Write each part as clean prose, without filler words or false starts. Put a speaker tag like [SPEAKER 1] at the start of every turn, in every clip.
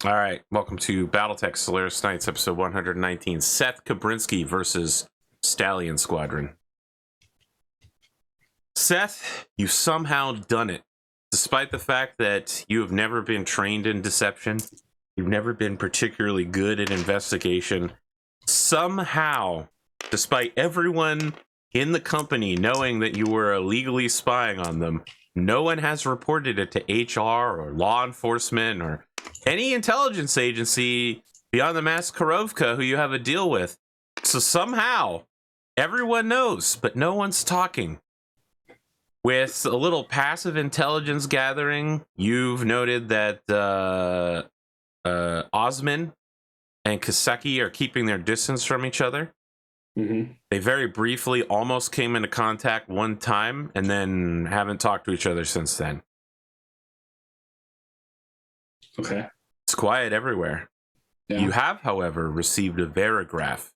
[SPEAKER 1] All right, welcome to Battletech Solaris Nights, episode 119. Seth Kabrinski versus Stallion Squadron. Seth, you've somehow done it. Despite the fact that you have never been trained in deception, you've never been particularly good at investigation, somehow, despite everyone in the company knowing that you were illegally spying on them, no one has reported it to HR or law enforcement or any intelligence agency beyond the Maskarovka who you have a deal with. So somehow, everyone knows, but no one's talking. With a little passive intelligence gathering, you've noted that Osman and Kaseki are keeping their distance from each other.
[SPEAKER 2] Mm-hmm.
[SPEAKER 1] They very briefly almost came into contact one time and then haven't talked to each other since then.
[SPEAKER 2] Okay.
[SPEAKER 1] It's quiet everywhere.
[SPEAKER 2] Yeah.
[SPEAKER 1] You have, however, received a Verigraph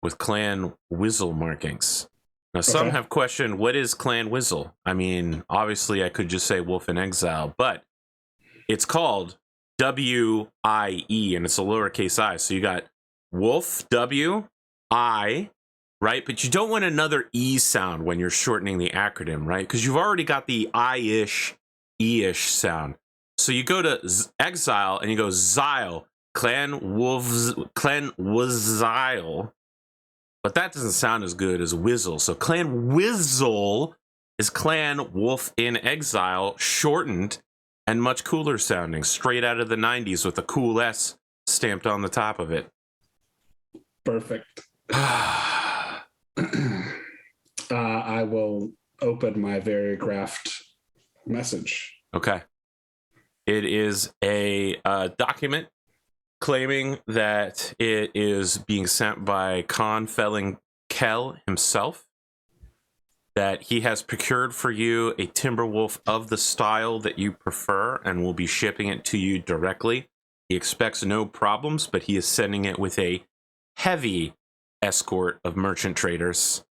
[SPEAKER 1] with Clan Wizzle markings. Now, some have questioned, what is Clan Wizzle? I mean, obviously, I could just say Wolf in Exile, but it's called W-I-E, and it's a lowercase I. So you got Wolf, W-I, right? But you don't want another E sound when you're shortening the acronym, right? Because you've already got the I-ish, E-ish sound. So you go to Exile, and you go Zyle, Clan Wizzile. But that doesn't sound as good as Wizzle. So Clan Wizzle is Clan Wolf in Exile, shortened and much cooler sounding, straight out of the 90s with a cool S stamped on the top of it.
[SPEAKER 2] Perfect. I will open my Verigraphed message.
[SPEAKER 1] Okay. It is a document claiming that it is being sent by Khan Felling Kell himself, that he has procured for you a Timberwolf of the style that you prefer and will be shipping it to you directly. He expects no problems, but he is sending it with a heavy escort of merchant traders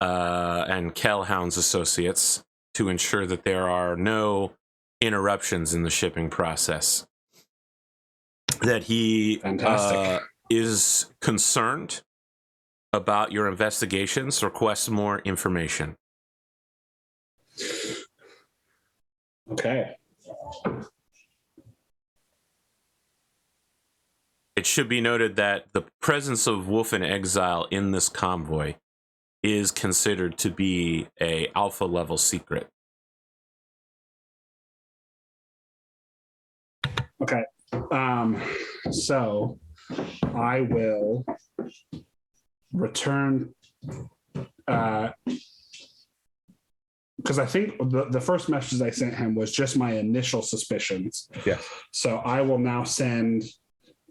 [SPEAKER 1] and Kellhound's associates to ensure that there are no interruptions in the shipping process. That he is concerned about your investigations, requests more information.
[SPEAKER 2] Okay.
[SPEAKER 1] It should be noted that the presence of Wolf in Exile in this convoy is considered to be a alpha level secret.
[SPEAKER 2] Okay. So I will return because I think the first message I sent him was just my initial suspicions.
[SPEAKER 1] Yeah.
[SPEAKER 2] So I will now send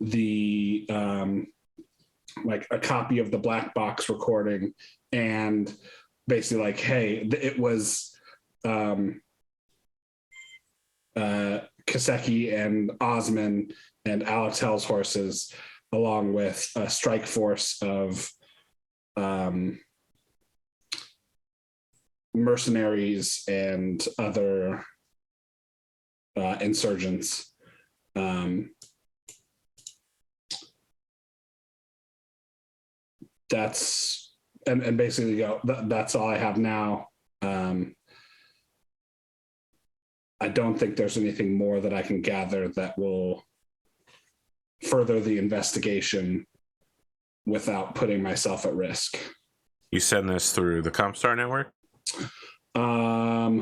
[SPEAKER 2] the like a copy of the black box recording and basically like, hey, it was Kaseki and Osman and Alatel's horses, along with a strike force of mercenaries and other insurgents. That's and basically go. That's all I have now. I don't think there's anything more that I can gather that will further the investigation without putting myself at risk.
[SPEAKER 1] You send this through the Comstar network?
[SPEAKER 2] How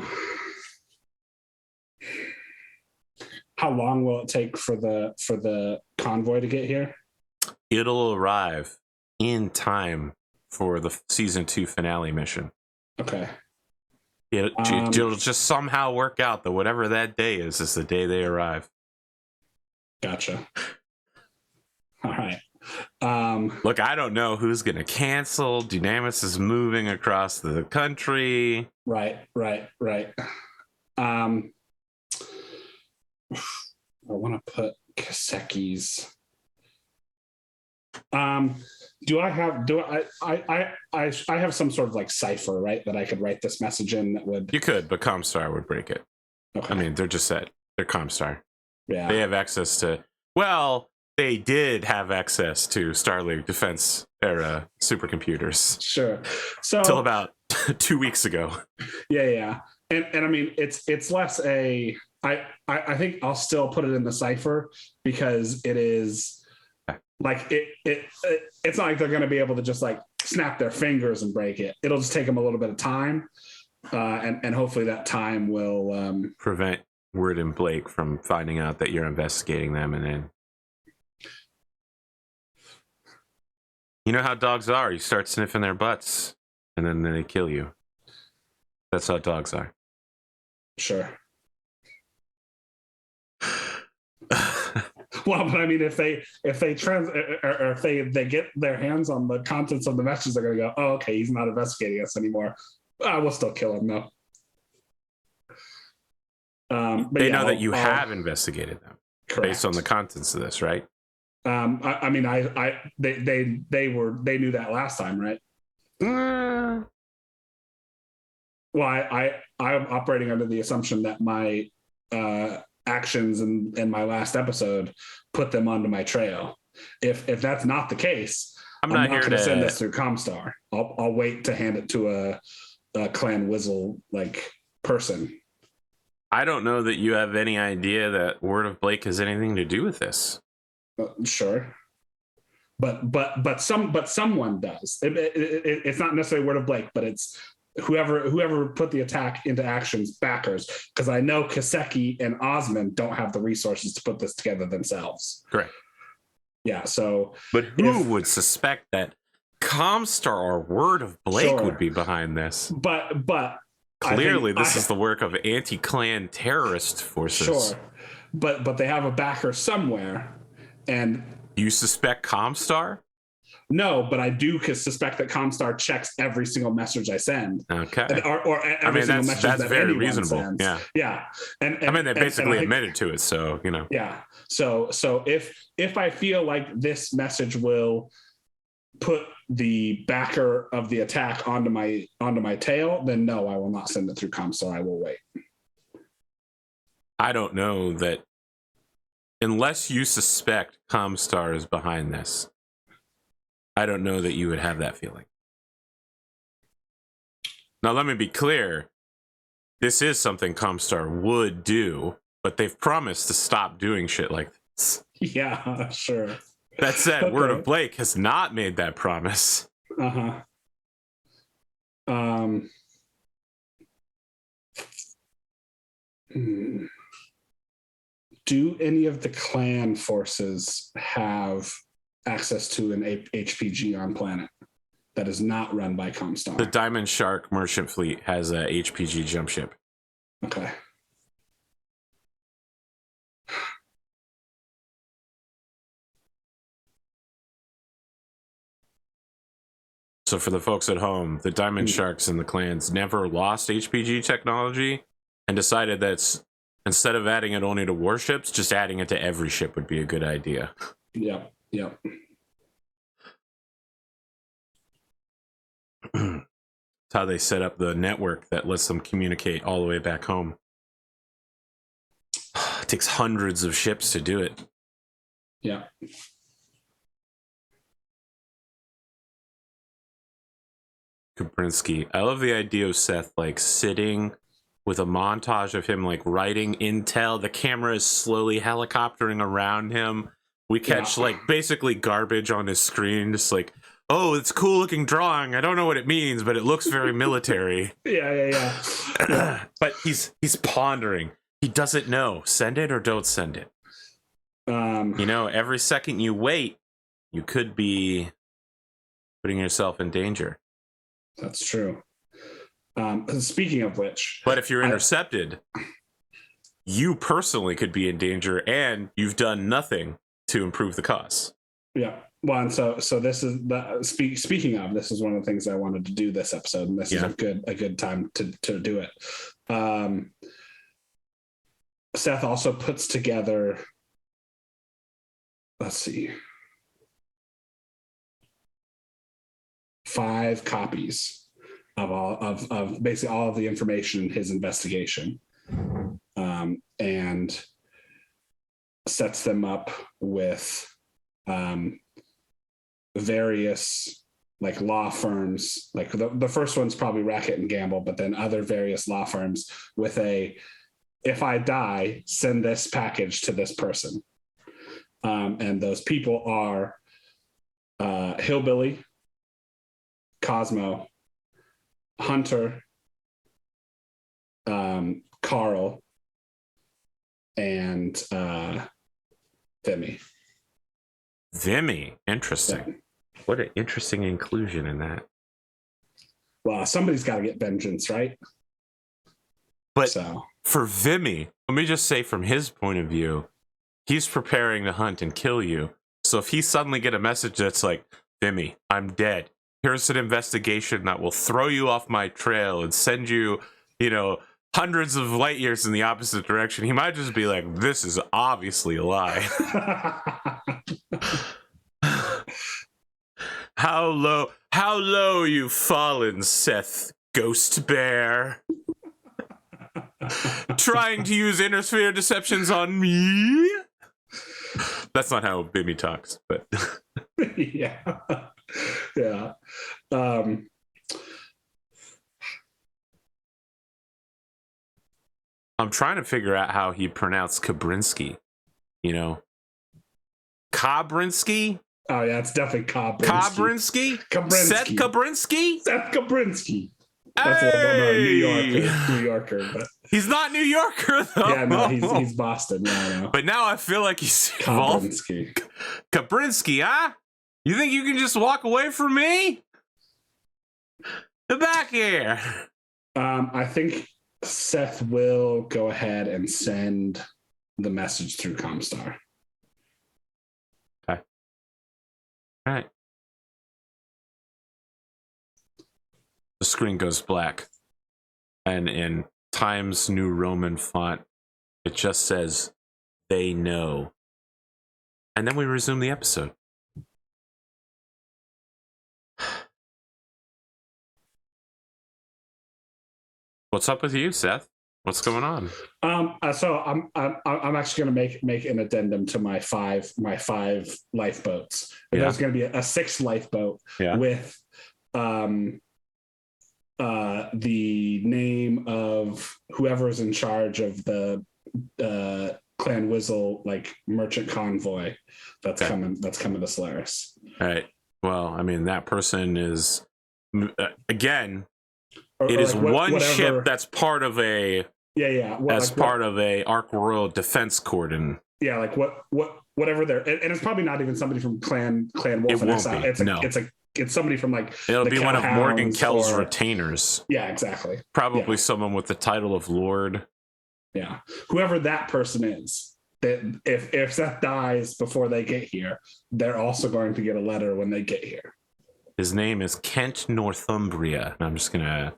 [SPEAKER 2] long will it take for the convoy to get here?
[SPEAKER 1] It'll arrive in time for the season 2 finale mission.
[SPEAKER 2] Okay.
[SPEAKER 1] It'll just somehow work out that whatever that day is the day they arrive.
[SPEAKER 2] Gotcha. All right.
[SPEAKER 1] Look, I don't know who's going to cancel. Dunamis is moving across the country.
[SPEAKER 2] Right. I want to put Kaseki's. Do I have some sort of like cipher, right, that I could write this message in that would...
[SPEAKER 1] You could, but Comstar would break it.
[SPEAKER 2] Okay.
[SPEAKER 1] I mean, they're just set. They're Comstar.
[SPEAKER 2] Yeah.
[SPEAKER 1] They have access to, well, they did have access to Starlink defense era supercomputers.
[SPEAKER 2] Sure. So
[SPEAKER 1] till about 2 weeks ago.
[SPEAKER 2] Yeah. And I mean, it's less a, I think I'll still put it in the cipher because it is like, it's not like they're going to be able to just like snap their fingers and break it. It'll just take them a little bit of time. And hopefully that time will
[SPEAKER 1] prevent Word and Blake from finding out that you're investigating them. And then, you know how dogs are. You start sniffing their butts and then they kill you. That's how dogs are.
[SPEAKER 2] Sure. Well, but I mean, if they get their hands on the contents of the message, they're going to go, oh, okay, he's not investigating us anymore. We'll still kill him though. But
[SPEAKER 1] they know that you have investigated them.
[SPEAKER 2] Correct.
[SPEAKER 1] Based on the contents of this, right?
[SPEAKER 2] I mean, they knew that last time, right? Well, I'm operating under the assumption that my actions in my last episode put them onto my trail. If that's not the case, I'm not going to send this through Comstar. I'll wait to hand it to a Clan Wizzle like person.
[SPEAKER 1] I don't know that you have any idea that Word of Blake has anything to do with this.
[SPEAKER 2] Sure. But someone does. It's not necessarily Word of Blake, but it's whoever put the attack into action's backers, because I know Kaseki and Osmond don't have the resources to put this together themselves.
[SPEAKER 1] Correct.
[SPEAKER 2] Yeah, so...
[SPEAKER 1] But who would suspect that Comstar or Word of Blake would be behind this?
[SPEAKER 2] But
[SPEAKER 1] clearly this is the work of anti-clan terrorist forces.
[SPEAKER 2] Sure. But they have a backer somewhere, and...
[SPEAKER 1] You suspect Comstar?
[SPEAKER 2] No, but I do suspect that Comstar checks every single message I send.
[SPEAKER 1] Okay.
[SPEAKER 2] Or every single message
[SPEAKER 1] that's
[SPEAKER 2] that
[SPEAKER 1] very
[SPEAKER 2] anyone
[SPEAKER 1] reasonable.
[SPEAKER 2] sends.
[SPEAKER 1] Yeah.
[SPEAKER 2] Yeah. And
[SPEAKER 1] I mean, they basically admitted to it, so, you know.
[SPEAKER 2] Yeah. So if I feel like this message will put the backer of the attack onto my tail, then no, I will not send it through Comstar. I will wait.
[SPEAKER 1] I don't know that, unless you suspect Comstar is behind this, I don't know that you would have that feeling. Now, let me be clear. This is something Comstar would do, but they've promised to stop doing shit like this.
[SPEAKER 2] Yeah, sure.
[SPEAKER 1] That said, okay. Word of Blake has not made that promise.
[SPEAKER 2] Uh-huh. Do any of the clan forces have access to an HPG on planet that is not run by Comstar?
[SPEAKER 1] The Diamond Shark merchant fleet has a HPG jump ship.
[SPEAKER 2] Okay.
[SPEAKER 1] So for the folks at home, the Diamond Sharks and the clans never lost HPG technology and decided that instead of adding it only to warships, just adding it to every ship would be a good idea.
[SPEAKER 2] Yep.
[SPEAKER 1] It's how they set up the network that lets them communicate all the way back home. It takes hundreds of ships to do it.
[SPEAKER 2] Yeah.
[SPEAKER 1] Kabrinski. I love the idea of Seth like sitting with a montage of him like writing intel. The camera is slowly helicoptering around him. We catch like basically garbage on his screen, just like, oh, it's cool looking drawing. I don't know what it means, but it looks very military.
[SPEAKER 2] Yeah.
[SPEAKER 1] But he's pondering. He doesn't know. Send it or don't send it. You know, every second you wait, you could be putting yourself in danger.
[SPEAKER 2] That's true. Speaking of which,
[SPEAKER 1] but if you're intercepted, you personally could be in danger, and you've done nothing to improve the cause.
[SPEAKER 2] Yeah. Well, and so this is the speaking of, this is one of the things I wanted to do this episode, and this is a good time to do it. Seth also puts together, let's see, 5 copies of basically all of the information in his investigation, and sets them up with various like law firms. Like the first one's probably Racket and Gamble, but then other various law firms with if I die, send this package to this person. And those people are Hillbilly, Cosmo, Hunter, Carl, and Vimy.
[SPEAKER 1] Vimy, interesting.
[SPEAKER 2] Yeah.
[SPEAKER 1] What an interesting inclusion in that.
[SPEAKER 2] Well, somebody's got to get vengeance, right?
[SPEAKER 1] But for Vimy, let me just say from his point of view, he's preparing to hunt and kill you. So if he suddenly get a message that's like, Vimy, I'm dead. Here's an investigation that will throw you off my trail and send you, hundreds of light years in the opposite direction. He might just be like, this is obviously a lie. How low you've fallen, Seth, Ghost Bear. Trying to use inner sphere deceptions on me? That's not how Vimy talks, but
[SPEAKER 2] yeah.
[SPEAKER 1] I'm trying to figure out how he pronounced Kabrinski. Kabrinski?
[SPEAKER 2] Oh yeah, it's definitely
[SPEAKER 1] Kabrinski. Seth Kabrinski?
[SPEAKER 2] Seth Kabrinski.
[SPEAKER 1] That's
[SPEAKER 2] a New Yorker, but
[SPEAKER 1] he's not New Yorker though.
[SPEAKER 2] Yeah, no, he's Boston. Yeah, I know.
[SPEAKER 1] But now I feel like he's
[SPEAKER 2] Kabrinski.
[SPEAKER 1] Kabrinski, huh? You think you can just walk away from me? Get back here.
[SPEAKER 2] I think Seth will go ahead and send the message through Comstar.
[SPEAKER 1] Okay. All right. The screen goes black, and in Times New Roman font, it just says, "They know." And then we resume the episode. What's up with you, Seth? What's going on?
[SPEAKER 2] So I'm actually going to make an addendum to my five lifeboats.
[SPEAKER 1] Yeah.
[SPEAKER 2] There's going to be a sixth lifeboat with the name of whoever's in charge of the Clan Wizzle merchant convoy that's coming to Solaris.
[SPEAKER 1] All right. Well, I mean, that person is again. It is one ship that's part of a part of a Ark Royal defense cordon.
[SPEAKER 2] Yeah, whatever they're, and it's probably not even somebody from Clan Wolf.
[SPEAKER 1] It won't be.
[SPEAKER 2] It's somebody from
[SPEAKER 1] it'll be one of Morgan Kell's retainers.
[SPEAKER 2] Yeah, exactly.
[SPEAKER 1] Probably someone with the title of Lord.
[SPEAKER 2] Yeah, whoever that person is. That if Seth dies before they get here, they're also going to get a letter when they get here.
[SPEAKER 1] His name is Kent Northumbria. I'm just gonna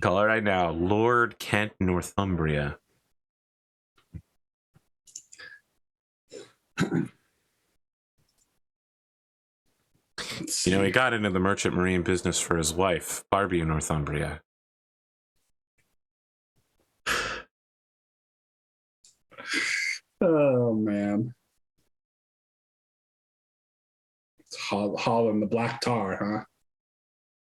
[SPEAKER 1] call it right now, Lord Kent Northumbria. He got into the merchant marine business for his wife, Barbie Northumbria.
[SPEAKER 2] Oh man, it's hauling the black tar, huh?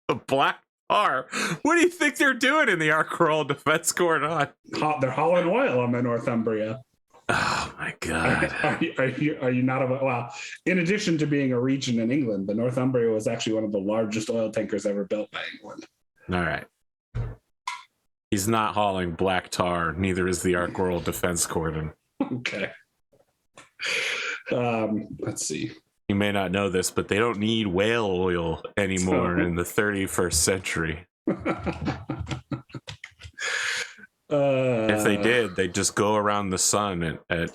[SPEAKER 1] The black tar? What do you think they're doing in the Ark Royal Defense Cordon?
[SPEAKER 2] They're hauling oil on the Northumbria.
[SPEAKER 1] Oh my God!
[SPEAKER 2] Are you not aware? Well, in addition to being a region in England, the Northumbria was actually one of the largest oil tankers ever built by England.
[SPEAKER 1] All right. He's not hauling black tar. Neither is the Ark Royal Defense Cordon.
[SPEAKER 2] Okay. Let's see.
[SPEAKER 1] You may not know this, but they don't need whale oil anymore in the 31st century. If they did, they'd just go around the sun at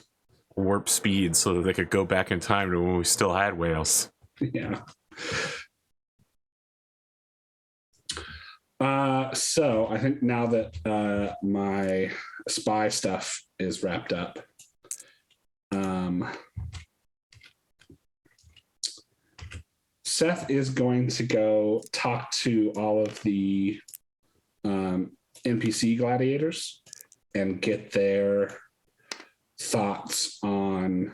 [SPEAKER 1] warp speed so that they could go back in time to when we still had whales.
[SPEAKER 2] Yeah. So I think now that my spy stuff is wrapped up, Seth is going to go talk to all of the NPC gladiators and get their thoughts on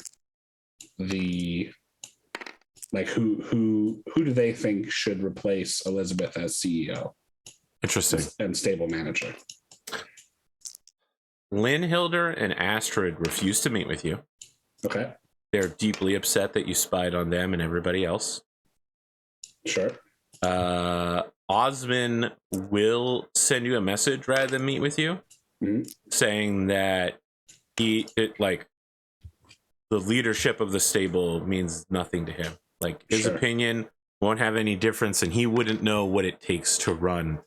[SPEAKER 2] the who do they think should replace Elizabeth as CEO?
[SPEAKER 1] Interesting.
[SPEAKER 2] And stable manager.
[SPEAKER 1] Lynn Hilder and Astrid refuse to meet with you.
[SPEAKER 2] Okay.
[SPEAKER 1] They're deeply upset that you spied on them and everybody else.
[SPEAKER 2] Sure.
[SPEAKER 1] Osman will send you a message rather than meet with you, saying that the leadership of the stable means nothing to him. Like, his opinion won't have any difference, and he wouldn't know what it takes to run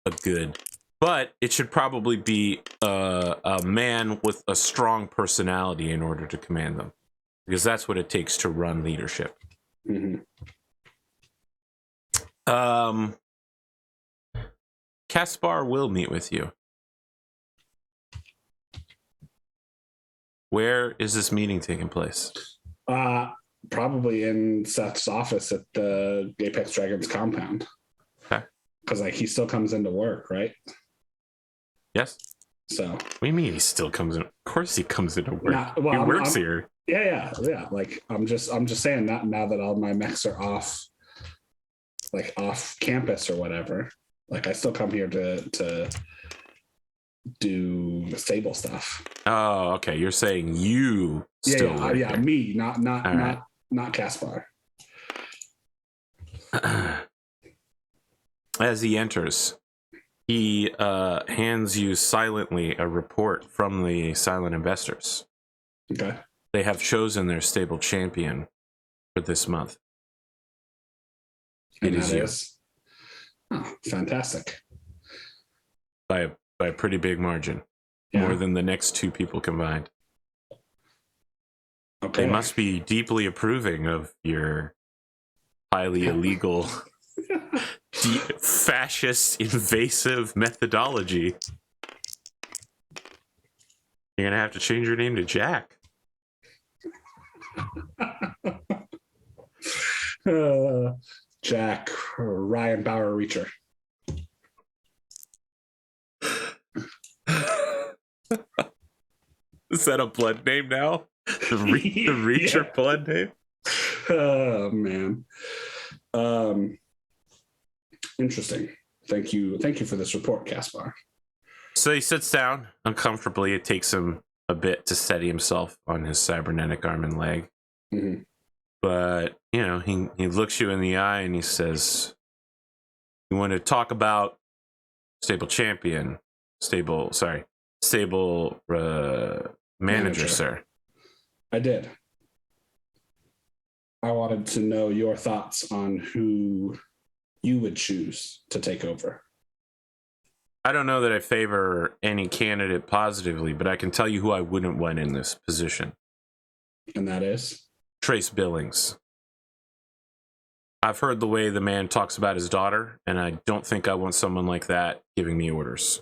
[SPEAKER 1] a good. But it should probably be a man with a strong personality in order to command them, because that's what it takes to run leadership. Caspar will meet with you. Where is this meeting taking place?
[SPEAKER 2] Probably in Seth's office at the Apex Dragons compound.
[SPEAKER 1] Okay.
[SPEAKER 2] Because he still comes into work, right?
[SPEAKER 1] Yes.
[SPEAKER 2] So.
[SPEAKER 1] What do you mean he still comes in? Of course he comes into work. He works here.
[SPEAKER 2] Yeah. I'm just saying that now that all my mechs are off campus or whatever. I still come here to do stable stuff.
[SPEAKER 1] Oh, okay. You're saying you still work
[SPEAKER 2] yeah,
[SPEAKER 1] there.
[SPEAKER 2] me, not Caspar.
[SPEAKER 1] As he enters, he hands you silently a report from the silent investors.
[SPEAKER 2] Okay.
[SPEAKER 1] They have chosen their stable champion for this month.
[SPEAKER 2] And it is. Oh, fantastic.
[SPEAKER 1] By a pretty big margin. Yeah. More than the next two people combined. Okay. They must be deeply approving of your highly illegal, fascist, invasive methodology. You're going to have to change your name to Jack.
[SPEAKER 2] Jack Ryan Bauer Reacher.
[SPEAKER 1] Is that a blood name now? The Reacher blood name?
[SPEAKER 2] Oh man. Interesting. Thank you for this report, Caspar.
[SPEAKER 1] So he sits down uncomfortably. It takes him a bit to steady himself on his cybernetic arm and leg. Mm-hmm. But, he looks you in the eye and he says, "You want to talk about stable manager, sir?"
[SPEAKER 2] I did. I wanted to know your thoughts on who you would choose to take over.
[SPEAKER 1] I don't know that I favor any candidate positively, but I can tell you who I wouldn't want in this position.
[SPEAKER 2] And that is?
[SPEAKER 1] Trace Billings. I've heard the way the man talks about his daughter, and I don't think I want someone like that giving me orders.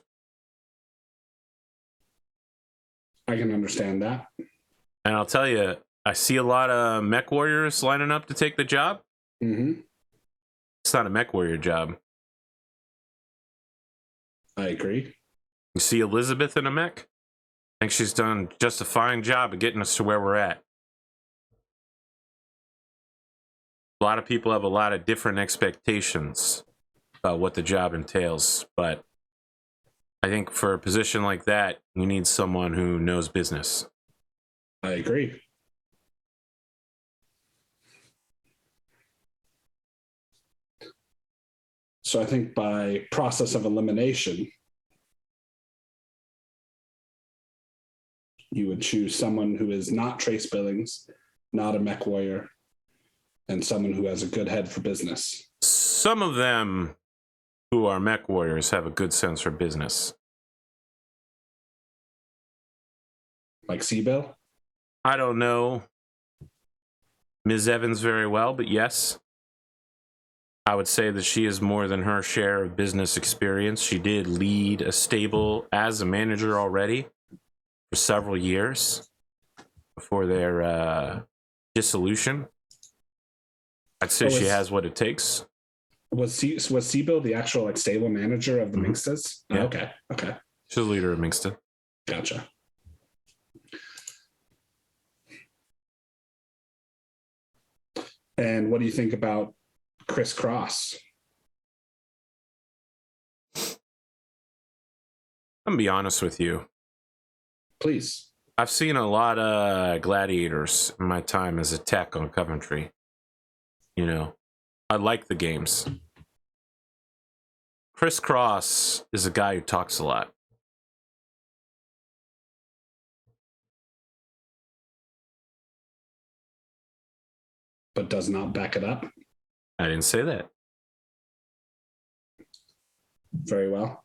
[SPEAKER 2] I can understand that.
[SPEAKER 1] And I'll tell you, I see a lot of mech warriors lining up to take the job.
[SPEAKER 2] Mm-hmm.
[SPEAKER 1] It's not a mech warrior job.
[SPEAKER 2] I agree.
[SPEAKER 1] You see Elizabeth in a mech? I think she's done just a fine job of getting us to where we're at. A lot of people have a lot of different expectations about what the job entails, but I think for a position like that, you need someone who knows business.
[SPEAKER 2] I agree. So I think by process of elimination, you would choose someone who is not Trace Billings, not a mech warrior, and someone who has a good head for business.
[SPEAKER 1] Some of them who are mech warriors have a good sense for business.
[SPEAKER 2] Like Seabill?
[SPEAKER 1] I don't know Ms. Evans very well, but yes. I would say that she has more than her share of business experience. She did lead a stable as a manager already for several years before their dissolution. I'd say she has what it takes.
[SPEAKER 2] Was Seabill the actual stable manager of the Minkstas?
[SPEAKER 1] Yeah.
[SPEAKER 2] Okay.
[SPEAKER 1] She's the leader of Minksta.
[SPEAKER 2] Gotcha. And what do you think about Chris Cross?
[SPEAKER 1] I'm gonna be honest with you.
[SPEAKER 2] Please.
[SPEAKER 1] I've seen a lot of gladiators in my time as a tech on Coventry. You know, I like the games. Chris Cross is a guy who talks a lot.
[SPEAKER 2] But does not back it up.
[SPEAKER 1] I didn't say that.
[SPEAKER 2] Very well.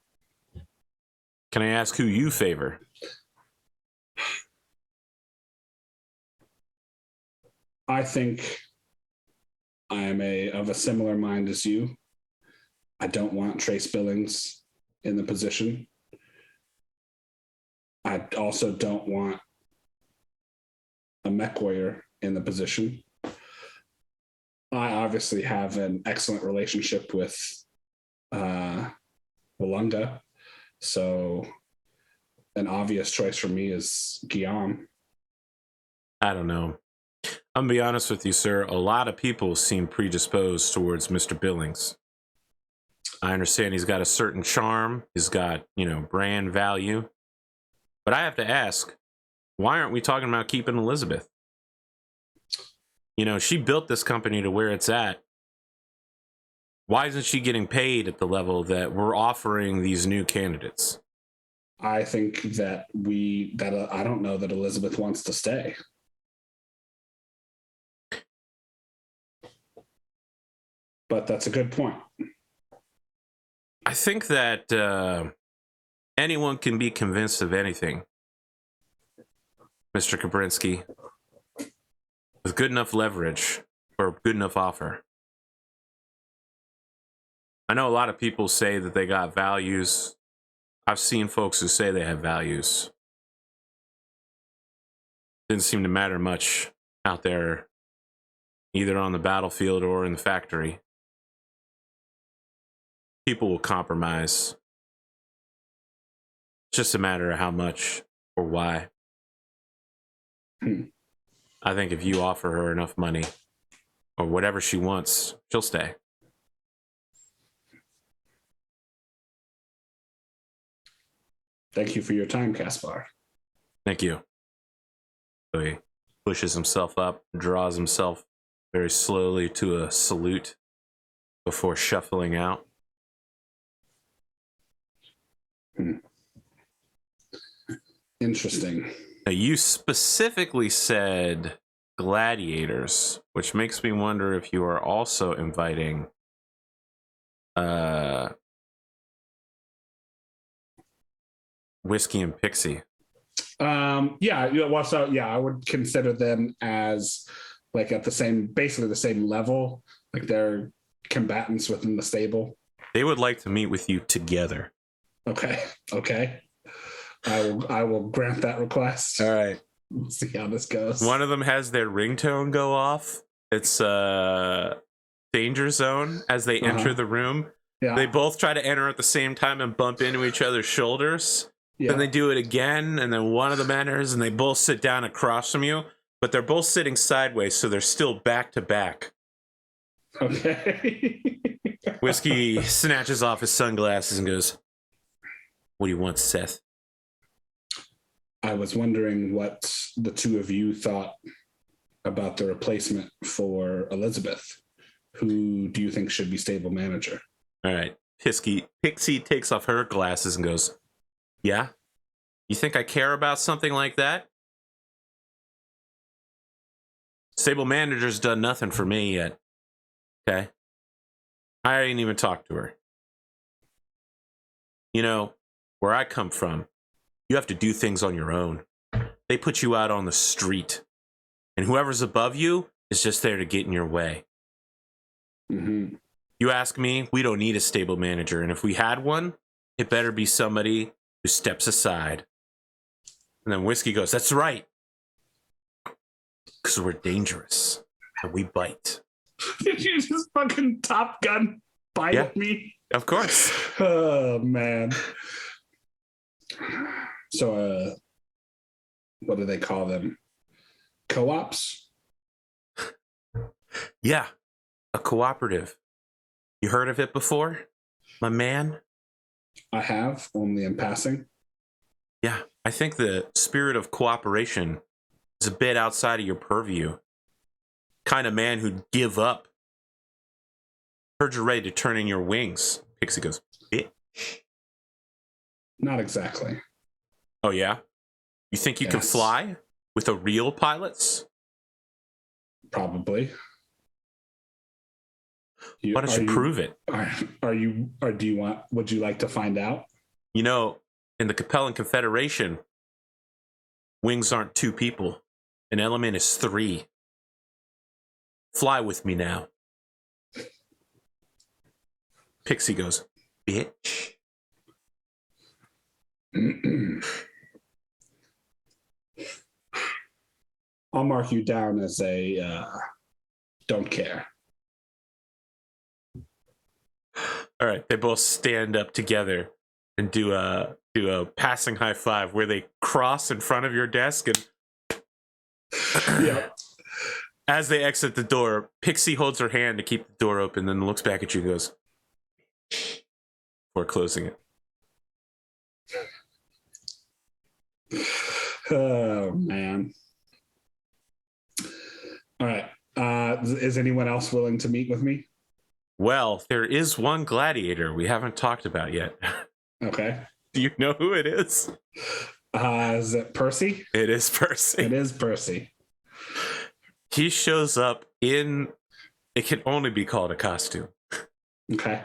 [SPEAKER 1] Can I ask who you favor?
[SPEAKER 2] I think I am of a similar mind as you. I don't want Trace Billings in the position. I also don't want a Mech Warrior in the position. I obviously have an excellent relationship with Walunga, so an obvious choice for me is Guillaume.
[SPEAKER 1] I don't know. I'm gonna be honest with you, sir. A lot of people seem predisposed towards Mr. Billings. I understand he's got a certain charm. He's got, brand value. But I have to ask, why aren't we talking about keeping Elizabeth? She built this company to where it's at. Why isn't she getting paid at the level that we're offering these new candidates?
[SPEAKER 2] I think that I don't know that Elizabeth wants to stay. But that's a good point.
[SPEAKER 1] I think that anyone can be convinced of anything, Mr. Kabrinski, with good enough leverage or a good enough offer. I know a lot of people say that they got values. I've seen folks who say they have values. Didn't seem to matter much out there, either on the battlefield or in the factory. People will compromise. It's just a matter of how much or why. I think if you offer her enough money or whatever she wants, she'll stay.
[SPEAKER 2] Thank you for your time, Caspar.
[SPEAKER 1] Thank you. So he pushes himself up, draws himself very slowly to a salute before shuffling out.
[SPEAKER 2] Interesting.
[SPEAKER 1] Now, you specifically said gladiators, which makes me wonder if you are also inviting Whiskey and Pixie.
[SPEAKER 2] I would consider them as like at basically the same level. Like they're combatants within the stable.
[SPEAKER 1] They would like to meet with you together.
[SPEAKER 2] Okay. I will grant that request.
[SPEAKER 1] All right.
[SPEAKER 2] We'll see how this goes.
[SPEAKER 1] One of them has their ringtone go off. It's danger zone as they enter the room.
[SPEAKER 2] Yeah.
[SPEAKER 1] They both try to enter at the same time and bump into each other's shoulders. Yeah. Then they do it again, and then one of them enters, and they both sit down across from you, but they're both sitting sideways, so they're still back to back.
[SPEAKER 2] Okay.
[SPEAKER 1] Whiskey snatches off his sunglasses and goes, "What do you want, Seth?"
[SPEAKER 2] I was wondering what the two of you thought about the replacement for Elizabeth. Who do you think should be stable manager?
[SPEAKER 1] All right. Pixie takes off her glasses and goes, "Yeah? You think I care about something like that? Stable manager's done nothing for me yet. Okay? I ain't even talked to her. Where I come from, you have to do things on your own. They put you out on the street, and whoever's above you is just there to get in your way.
[SPEAKER 2] Mm-hmm.
[SPEAKER 1] You ask me, we don't need a stable manager, and if we had one, it better be somebody who steps aside." And then Whiskey goes, "That's right. Because we're dangerous, and we bite."
[SPEAKER 2] Did you just fucking Top Gun bite me?
[SPEAKER 1] Of course.
[SPEAKER 2] Oh, man. So, what do they call them? Co-ops?
[SPEAKER 1] Yeah, a cooperative. You heard of it before, my man?
[SPEAKER 2] I have, only in passing.
[SPEAKER 1] Yeah, I think the spirit of cooperation is a bit outside of your purview. Kind of man who'd give up. Heard you're ready to turn in your wings. Pixie goes, bitch.
[SPEAKER 2] Not exactly.
[SPEAKER 1] Oh, yeah? You think you can
[SPEAKER 2] Yes.
[SPEAKER 1] fly with a real pilots?
[SPEAKER 2] Probably.
[SPEAKER 1] Why don't you prove it?
[SPEAKER 2] Would you like to find out?
[SPEAKER 1] You know, in the Capellan Confederation, wings aren't 2 people. An element is 3. Fly with me now. Pixie goes, bitch.
[SPEAKER 2] I'll mark you down as a don't care.
[SPEAKER 1] All right, they both stand up together and do a passing high five where they cross in front of your desk, and
[SPEAKER 2] Yeah.
[SPEAKER 1] as they exit the door, Pixie holds her hand to keep the door open, then looks back at you and goes, before closing it.
[SPEAKER 2] Oh man. All right. Is anyone else willing to meet with me?
[SPEAKER 1] Well, there is one gladiator we haven't talked about yet.
[SPEAKER 2] Okay.
[SPEAKER 1] Do you know who it is?
[SPEAKER 2] Is it Percy?
[SPEAKER 1] It is Percy.
[SPEAKER 2] It is Percy.
[SPEAKER 1] He shows up in, it can only be called a costume.
[SPEAKER 2] Okay.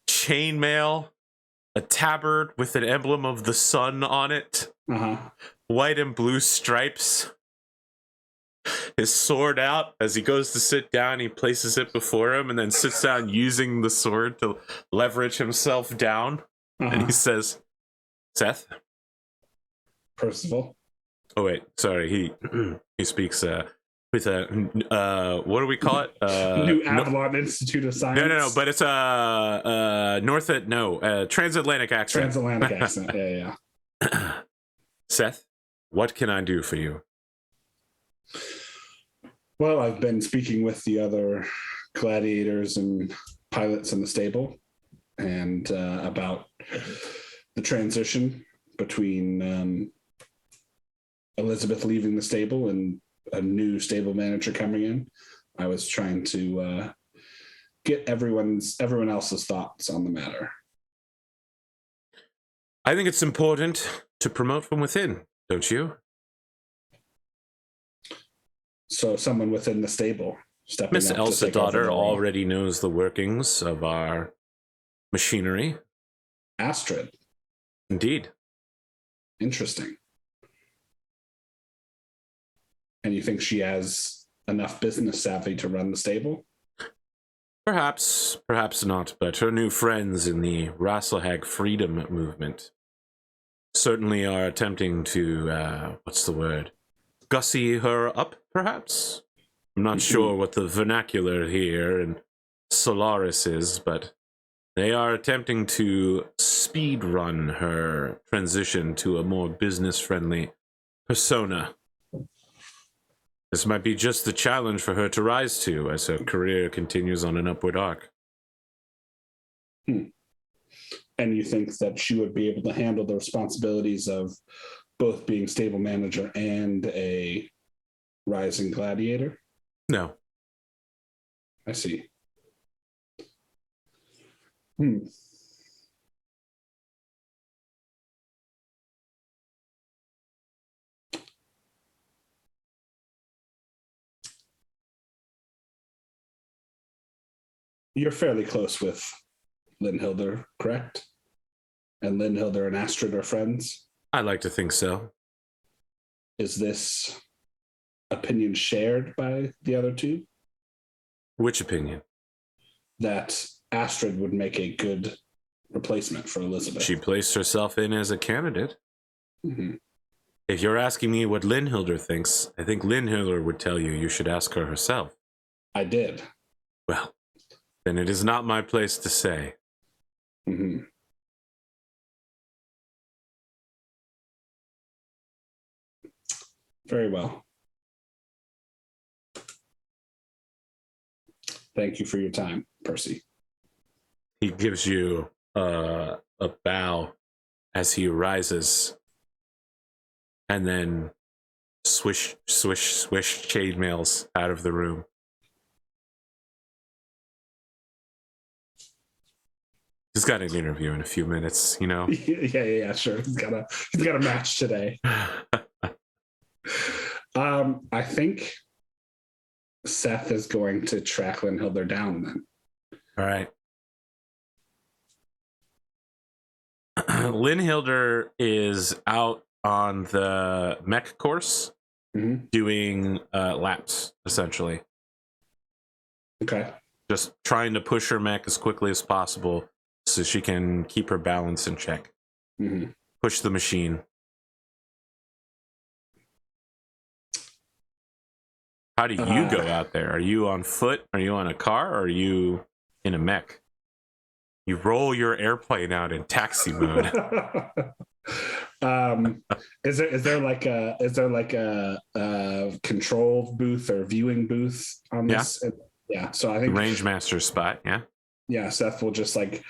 [SPEAKER 1] Chainmail, a tabard with an emblem of the sun on it, white and blue stripes, his sword out. As he goes to sit down, he places it before him and then sits down using the sword to leverage himself down. And he says, Seth?
[SPEAKER 2] Percival?
[SPEAKER 1] Oh, wait, sorry. He speaks with a, what do we call it?
[SPEAKER 2] New Avalon Institute of Science.
[SPEAKER 1] No, but it's transatlantic accent.
[SPEAKER 2] Transatlantic accent, yeah.
[SPEAKER 1] Seth, what can I do for you?
[SPEAKER 2] Well, I've been speaking with the other gladiators and pilots in the stable, and about the transition between Elizabeth leaving the stable and a new stable manager coming in. I was trying to get everyone else's thoughts on the matter.
[SPEAKER 1] I think it's important to promote from within, don't you?
[SPEAKER 2] So someone within the stable stepping
[SPEAKER 1] Miss
[SPEAKER 2] up to
[SPEAKER 1] Elsa
[SPEAKER 2] take over
[SPEAKER 1] daughter
[SPEAKER 2] the role.
[SPEAKER 1] already knows the workings of our machinery.
[SPEAKER 2] Astrid.
[SPEAKER 1] Indeed.
[SPEAKER 2] Interesting. And you think she has enough business savvy to run the stable?
[SPEAKER 1] Perhaps not, but her new friends in the Rasselhag freedom movement certainly are attempting to, what's the word? Gussy her up, perhaps? I'm not sure what the vernacular here in Solaris is, but they are attempting to speed run her transition to a more business-friendly persona. This might be just the challenge for her to rise to as her career continues on an upward arc.
[SPEAKER 2] And you think that she would be able to handle the responsibilities of both being stable manager and a rising gladiator?
[SPEAKER 1] No.
[SPEAKER 2] I see. You're fairly close with Linhilder, correct? And Linhilder and Astrid are friends?
[SPEAKER 1] I'd like to think so.
[SPEAKER 2] Is this opinion shared by the other two?
[SPEAKER 1] Which opinion?
[SPEAKER 2] That Astrid would make a good replacement for Elizabeth.
[SPEAKER 1] She placed herself in as a candidate.
[SPEAKER 2] Mm-hmm.
[SPEAKER 1] If you're asking me what Linhilder thinks, I think Linhilder would tell you should ask her herself.
[SPEAKER 2] I did.
[SPEAKER 1] Well, then it is not my place to say.
[SPEAKER 2] Mm-hmm. Very well. Thank you for your time, Percy.
[SPEAKER 1] He gives you a bow as he rises, and then swish, swish, swish chainmails out of the room. He's got an interview in a few minutes, you know.
[SPEAKER 2] Yeah, sure. He's got a match today. I think Seth is going to track Linhilder down then.
[SPEAKER 1] All right. Linhilder is out on the mech course doing laps, essentially.
[SPEAKER 2] Okay.
[SPEAKER 1] Just trying to push her mech as quickly as possible so she can keep her balance in check. Push the machine. How do you go out there? Are you on foot? Are you on a car? Or are you in a mech? You roll your airplane out in taxi mode.
[SPEAKER 2] Is there like a control booth or viewing booth on this? Yeah. So I think
[SPEAKER 1] range master spot. Yeah.
[SPEAKER 2] Yeah. Seth will just like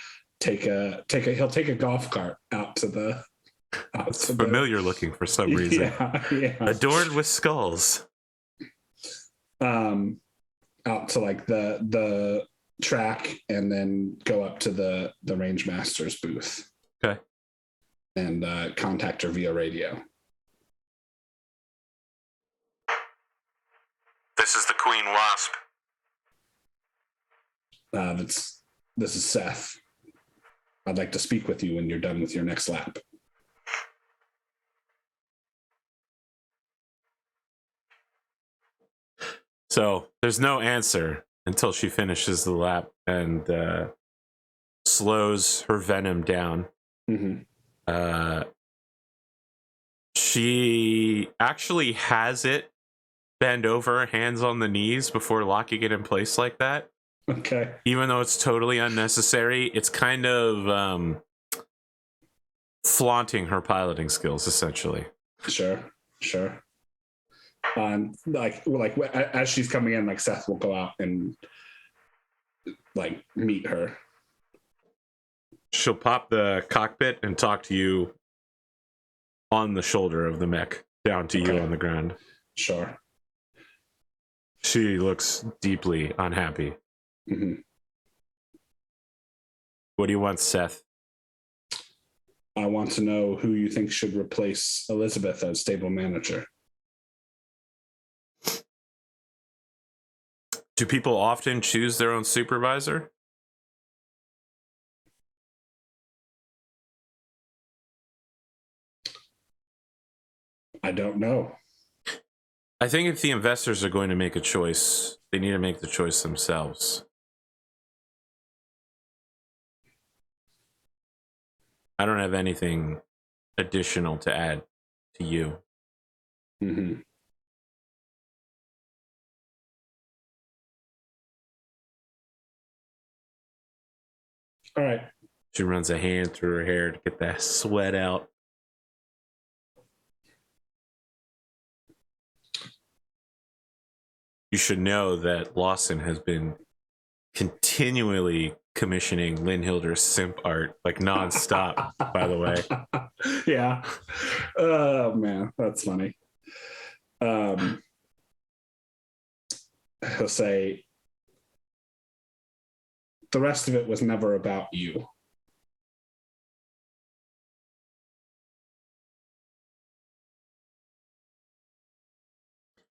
[SPEAKER 2] he'll take a golf cart out to the.
[SPEAKER 1] It's familiar looking for some reason.
[SPEAKER 2] Yeah.
[SPEAKER 1] Adorned with skulls.
[SPEAKER 2] Out to like the track and then go up to the range master's booth.
[SPEAKER 1] Okay.
[SPEAKER 2] And contact her via radio.
[SPEAKER 1] This is the Queen Wasp.
[SPEAKER 2] This is Seth. I'd like to speak with you when you're done with your next lap.
[SPEAKER 1] So there's no answer until she finishes the lap and slows her venom down. She actually has it bend over, hands on the knees before locking it in place like that.
[SPEAKER 2] Okay.
[SPEAKER 1] Even though it's totally unnecessary, it's kind of flaunting her piloting skills, essentially.
[SPEAKER 2] Sure. Like as she's coming in, like Seth will go out and like meet her.
[SPEAKER 1] She'll pop the cockpit and talk to you on the shoulder of the mech, down to you on the ground.
[SPEAKER 2] Sure.
[SPEAKER 1] She looks deeply unhappy. What do you want, Seth?
[SPEAKER 2] I want to know who you think should replace Elizabeth as stable manager.
[SPEAKER 1] Do people often choose their own supervisor?
[SPEAKER 2] I don't know.
[SPEAKER 1] I think if the investors are going to make a choice, they need to make the choice themselves. I don't have anything additional to add to you.
[SPEAKER 2] All right.
[SPEAKER 1] She runs a hand through her hair to get that sweat out. You should know that Lawson has been continually commissioning Linhilder's simp art, like nonstop, by the way.
[SPEAKER 2] Yeah. Oh, man. That's funny. He'll say, the rest of it was never about you.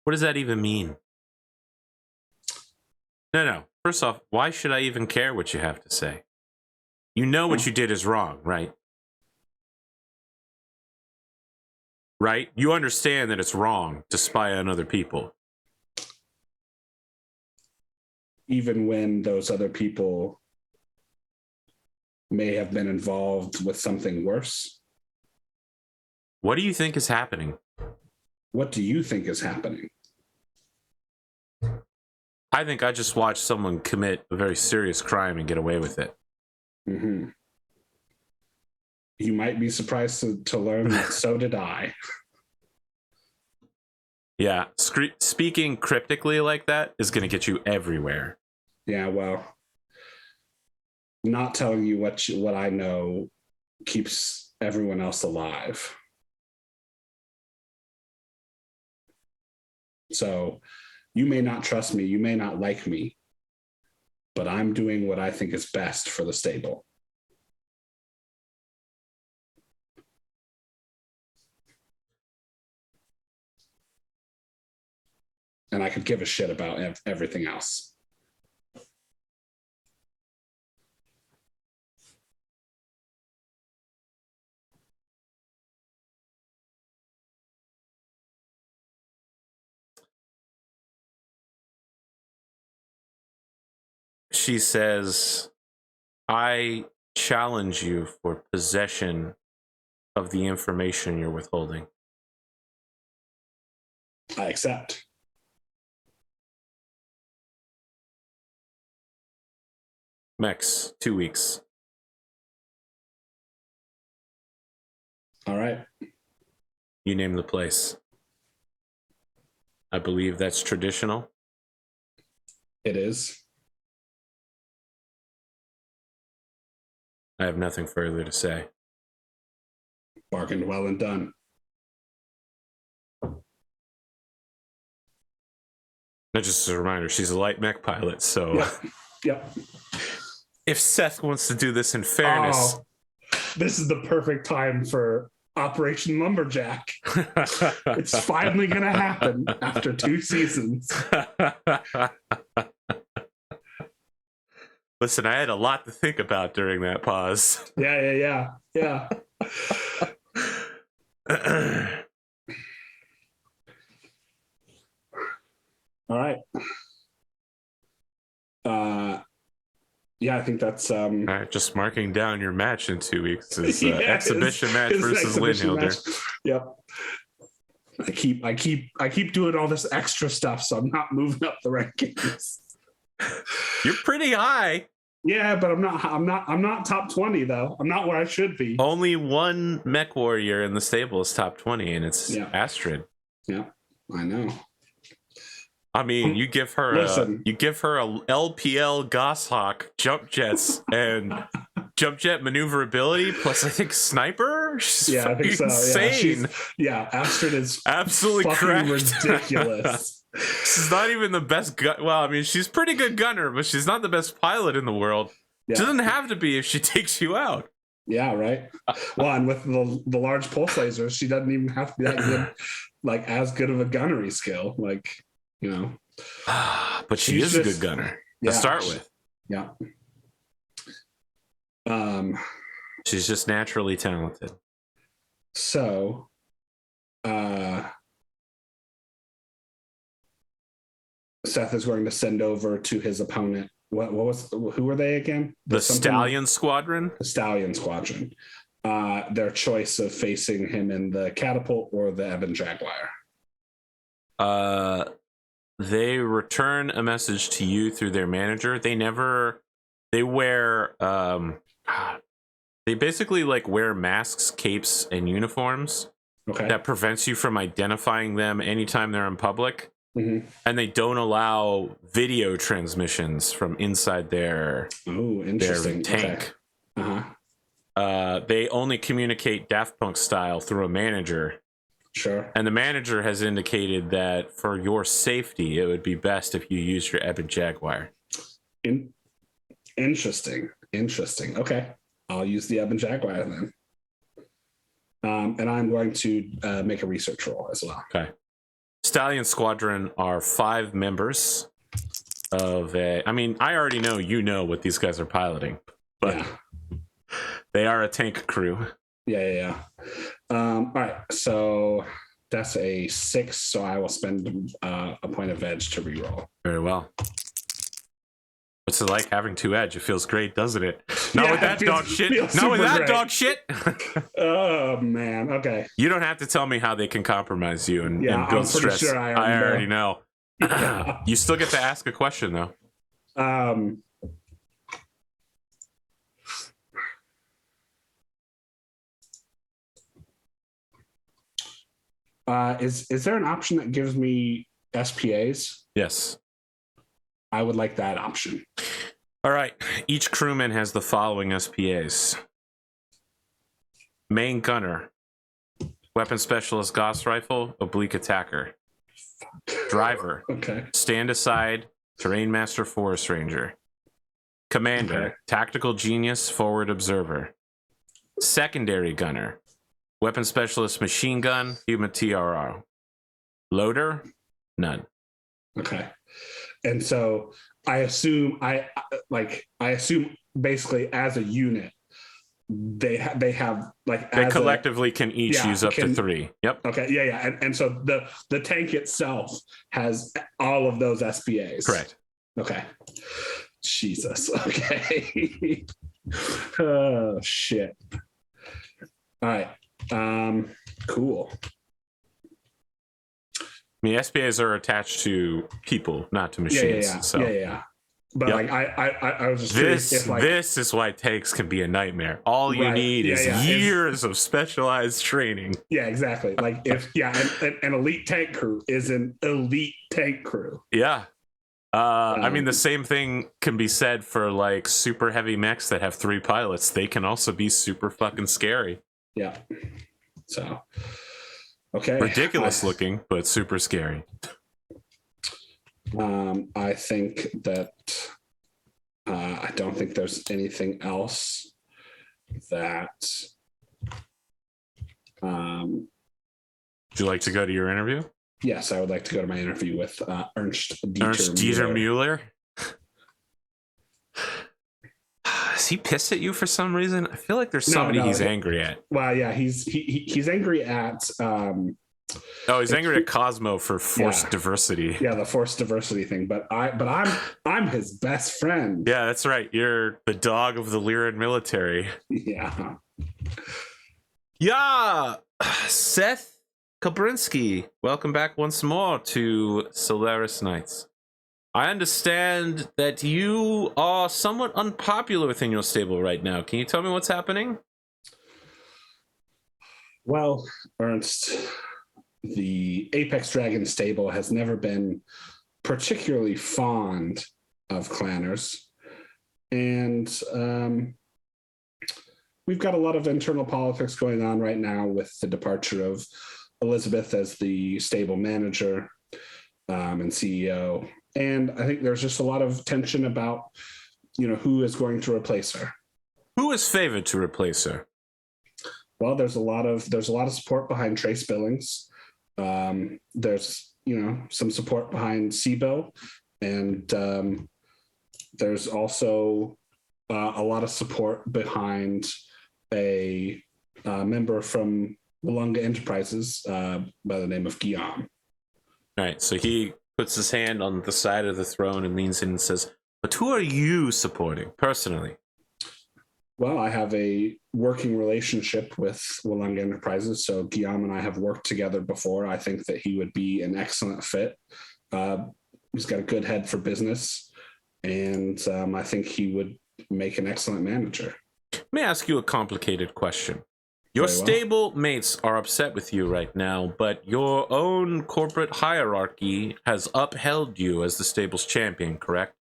[SPEAKER 1] What does that even mean? No. First off, why should I even care what you have to say? You know what you did is wrong, right? Right? You understand that it's wrong to spy on other people.
[SPEAKER 2] Even when those other people may have been involved with something worse.
[SPEAKER 1] What do you think is happening?
[SPEAKER 2] What do you think is happening?
[SPEAKER 1] I think I just watched someone commit a very serious crime and get away with it.
[SPEAKER 2] You might be surprised to learn that so did I.
[SPEAKER 1] Yeah, speaking cryptically like that is going to get you everywhere.
[SPEAKER 2] Yeah, well, not telling you what I know keeps everyone else alive. So you may not trust me, you may not like me, but I'm doing what I think is best for the stable. And I could give a shit about everything else.
[SPEAKER 1] She says, I challenge you for possession of the information you're withholding.
[SPEAKER 2] I accept.
[SPEAKER 1] Mechs, 2 weeks.
[SPEAKER 2] All right.
[SPEAKER 1] You name the place. I believe that's traditional.
[SPEAKER 2] It is.
[SPEAKER 1] I have nothing further to say.
[SPEAKER 2] Bargained well and done.
[SPEAKER 1] Now, just as a reminder, she's a light mech pilot, so
[SPEAKER 2] Yep.
[SPEAKER 1] if Seth wants to do this in fairness,
[SPEAKER 2] this is the perfect time for Operation Lumberjack. It's finally going to happen after 2 seasons.
[SPEAKER 1] Listen, I had a lot to think about during that pause.
[SPEAKER 2] Yeah. All right. Yeah, I think that's
[SPEAKER 1] all right. Just marking down your match in 2 weeks is
[SPEAKER 2] exhibition
[SPEAKER 1] match versus Linhilder.
[SPEAKER 2] Yep. I keep doing all this extra stuff, so I'm not moving up the rankings.
[SPEAKER 1] You're pretty high.
[SPEAKER 2] Yeah, but I'm not top 20 though. I'm not where I should be.
[SPEAKER 1] Only one mech warrior in the stable is top 20, and it's Astrid.
[SPEAKER 2] Yeah, I know.
[SPEAKER 1] I mean, you give her a LPL Goshawk jump jets and jump jet maneuverability plus I think sniper. She's
[SPEAKER 2] I think so.
[SPEAKER 1] Insane.
[SPEAKER 2] Yeah, Astrid is
[SPEAKER 1] absolutely
[SPEAKER 2] fucking ridiculous.
[SPEAKER 1] She's not even the best gun. Well, I mean, she's pretty good gunner, but she's not the best pilot in the world. Yeah. She doesn't have to be if she takes you out.
[SPEAKER 2] Yeah, right. Well, and with the large pulse lasers, she doesn't even have to be that good, like as good of a gunnery skill. Like, you know.
[SPEAKER 1] But she is a good gunner to start with.
[SPEAKER 2] Yeah.
[SPEAKER 1] She's just naturally talented.
[SPEAKER 2] So, Seth is going to send over to his opponent. Who were they again?
[SPEAKER 1] The Stallion Squadron?
[SPEAKER 2] The Stallion Squadron. Their choice of facing him in the catapult or the Ebon Jaguar.
[SPEAKER 1] They return a message to you through their manager. They wear they basically like wear masks, capes, and uniforms.
[SPEAKER 2] Okay.
[SPEAKER 1] That prevents you from identifying them anytime they're in public.
[SPEAKER 2] Mm-hmm.
[SPEAKER 1] And they don't allow video transmissions from inside their tank.
[SPEAKER 2] Okay.
[SPEAKER 1] They only communicate Daft Punk style through a manager.
[SPEAKER 2] Sure.
[SPEAKER 1] And the manager has indicated that for your safety, it would be best if you use your Ebon Jaguar.
[SPEAKER 2] Interesting. Okay. I'll use the Ebon Jaguar then. And I'm going to make a research roll as well.
[SPEAKER 1] Okay. Stallion Squadron are 5 members of I mean, I already know what these guys are piloting, but they are a tank crew.
[SPEAKER 2] Yeah. All right, so that's a 6, so I will spend a point of edge to reroll.
[SPEAKER 1] Very well. What's it like having 2 edge? It feels great, doesn't it? Not with that dog shit. Not with that dog shit.
[SPEAKER 2] Oh man. Okay.
[SPEAKER 1] You don't have to tell me how they can compromise you and build
[SPEAKER 2] I'm
[SPEAKER 1] stress.
[SPEAKER 2] Sure I
[SPEAKER 1] already know. You still get to ask a question though.
[SPEAKER 2] Is there an option that gives me SPAs?
[SPEAKER 1] Yes.
[SPEAKER 2] I would like that option.
[SPEAKER 1] All right. Each crewman has the following SPAs: main gunner, weapon specialist, Gauss rifle, oblique attacker. Driver,
[SPEAKER 2] Okay.
[SPEAKER 1] stand aside, terrain master, forest ranger. Commander,
[SPEAKER 2] Okay.
[SPEAKER 1] tactical genius, forward observer. Secondary gunner, weapon specialist, machine gun, human TRR. Loader, none.
[SPEAKER 2] Okay. And so I assume basically as a unit, they have like
[SPEAKER 1] They collectively can each use up to 3. Yep.
[SPEAKER 2] Okay. Yeah. And so the tank itself has all of those SPAs.
[SPEAKER 1] Correct.
[SPEAKER 2] Okay. Jesus. Okay. Oh shit. All right. Cool.
[SPEAKER 1] I mean, SPAs are attached to people, not to machines.
[SPEAKER 2] Yeah.
[SPEAKER 1] So.
[SPEAKER 2] Yeah. But
[SPEAKER 1] Yep.
[SPEAKER 2] like I was just curious if, like,
[SPEAKER 1] this is why tanks can be a nightmare. All you need is years of specialized training.
[SPEAKER 2] Yeah, exactly. Like if an elite tank crew is an elite tank crew.
[SPEAKER 1] Yeah. I mean, the same thing can be said for like super heavy mechs that have 3 pilots. They can also be super fucking scary.
[SPEAKER 2] Yeah. So, okay.
[SPEAKER 1] Ridiculous looking, but super scary.
[SPEAKER 2] I think that I don't think there's anything else that.
[SPEAKER 1] Would you like to go to your interview?
[SPEAKER 2] Yes, I would like to go to my interview with Ernst
[SPEAKER 1] Dieter Mueller. Is he pissed at you for some reason? I feel like there's somebody he's angry at.
[SPEAKER 2] Well, yeah, he's angry at.
[SPEAKER 1] He's angry at Cosmo for forced diversity.
[SPEAKER 2] Yeah, the forced diversity thing. But I'm his best friend.
[SPEAKER 1] Yeah, that's right. You're the dog of the Lyran military.
[SPEAKER 2] Yeah.
[SPEAKER 1] Yeah, Seth Kabrinski, welcome back once more to Solaris Nights. I understand that you are somewhat unpopular within your stable right now. Can you tell me what's happening?
[SPEAKER 2] Well, Ernst, the Apex Dragon stable has never been particularly fond of clanners. And we've got a lot of internal politics going on right now with the departure of Elizabeth as the stable manager and CEO. And I think there's just a lot of tension about, who is going to replace her.
[SPEAKER 1] Who is favored to replace her?
[SPEAKER 2] Well, there's a lot of support behind Trace Billings. There's some support behind Sibo, and there's also a lot of support behind a member from Walunga Enterprises by the name of Guillaume.
[SPEAKER 1] All right, so he puts his hand on the side of the throne and leans in and says, "But who are you supporting personally?"
[SPEAKER 2] Well, I have a working relationship with Walunga Enterprises, so Guillaume and I have worked together before. I think that he would be an excellent fit. He's got a good head for business, and I think he would make an excellent manager.
[SPEAKER 1] Let me ask you a complicated question. Your stable mates are upset with you right now, but your own corporate hierarchy has upheld you as the stable's champion, correct?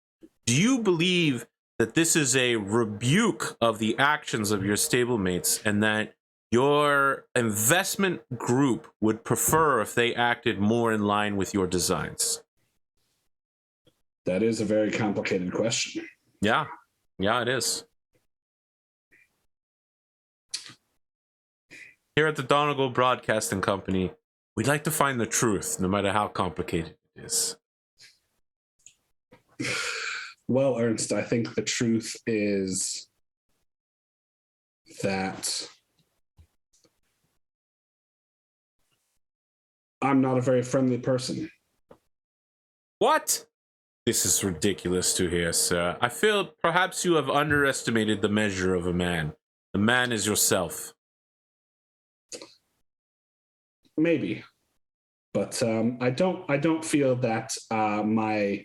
[SPEAKER 1] Do you believe that this is a rebuke of the actions of your stablemates and that your investment group would prefer if they acted more in line with your designs?
[SPEAKER 2] That is a very complicated question.
[SPEAKER 1] Yeah, it is. Here at the Donegal Broadcasting Company, we'd like to find the truth, no matter how complicated it is.
[SPEAKER 2] Well, Ernst, I think the truth is that I'm not a very friendly person.
[SPEAKER 1] What? This is ridiculous to hear, sir. I feel perhaps you have underestimated the measure of a man. The man is yourself.
[SPEAKER 2] Maybe, but I don't feel that my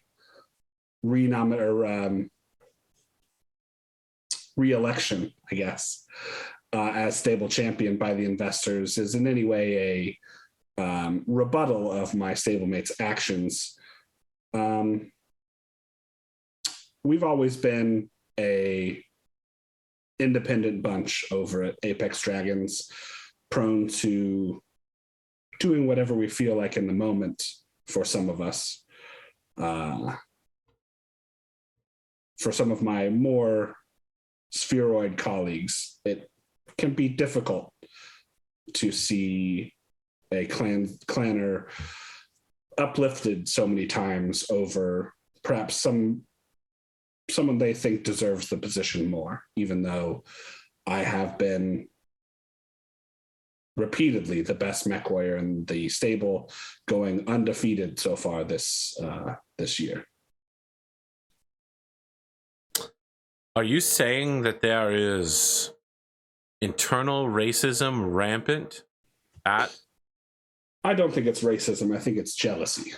[SPEAKER 2] re-election, I guess, as stable champion by the investors is in any way a rebuttal of my stablemates' actions. we've always been a independent bunch over at Apex Dragons, prone to doing whatever we feel like in the moment for some of us. For some of my more spheroid colleagues, it can be difficult to see a clanner uplifted so many times over perhaps someone they think deserves the position more, even though I have been repeatedly the best mech warrior in the stable, going undefeated so far this year.
[SPEAKER 1] Are you saying that there is internal racism rampant at?
[SPEAKER 2] I don't think it's racism. I think it's jealousy.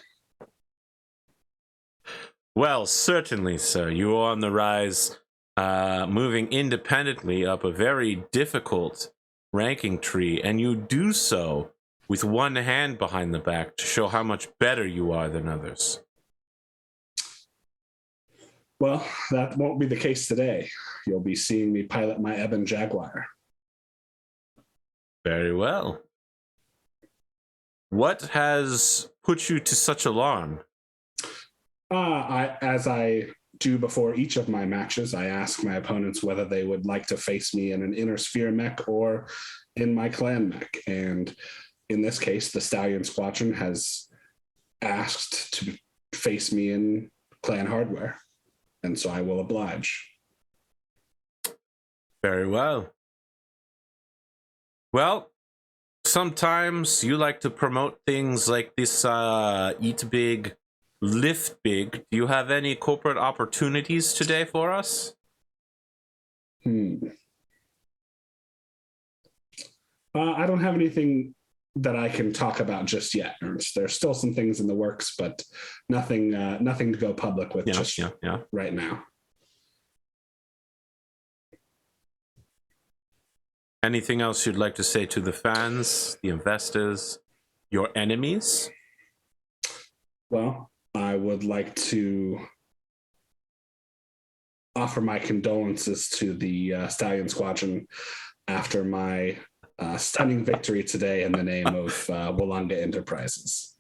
[SPEAKER 1] Well, certainly, sir. You are on the rise, moving independently up a very difficult ranking tree, and you do so with one hand behind the back to show how much better you are than others.
[SPEAKER 2] Well, that won't be the case today. You'll be seeing me pilot my Ebon Jaguar.
[SPEAKER 1] Very well. What has put you to such alarm?
[SPEAKER 2] As I do before each of my matches, I ask my opponents whether they would like to face me in an inner sphere mech or in my clan mech. And in this case, the Stallion Squadron has asked to face me in clan hardware. And so I will oblige.
[SPEAKER 1] Very well. Well, sometimes you like to promote things like this eat big, lift big. Do you have any corporate opportunities today for us?
[SPEAKER 2] I don't have anything that I can talk about just yet, Ernst. There's still some things in the works, but nothing to go public with right now.
[SPEAKER 1] Anything else you'd like to say to the fans, the investors, your enemies?
[SPEAKER 2] Well, I would like to offer my condolences to the Stallion Squadron after my stunning victory today in the name of Wollonga Enterprises.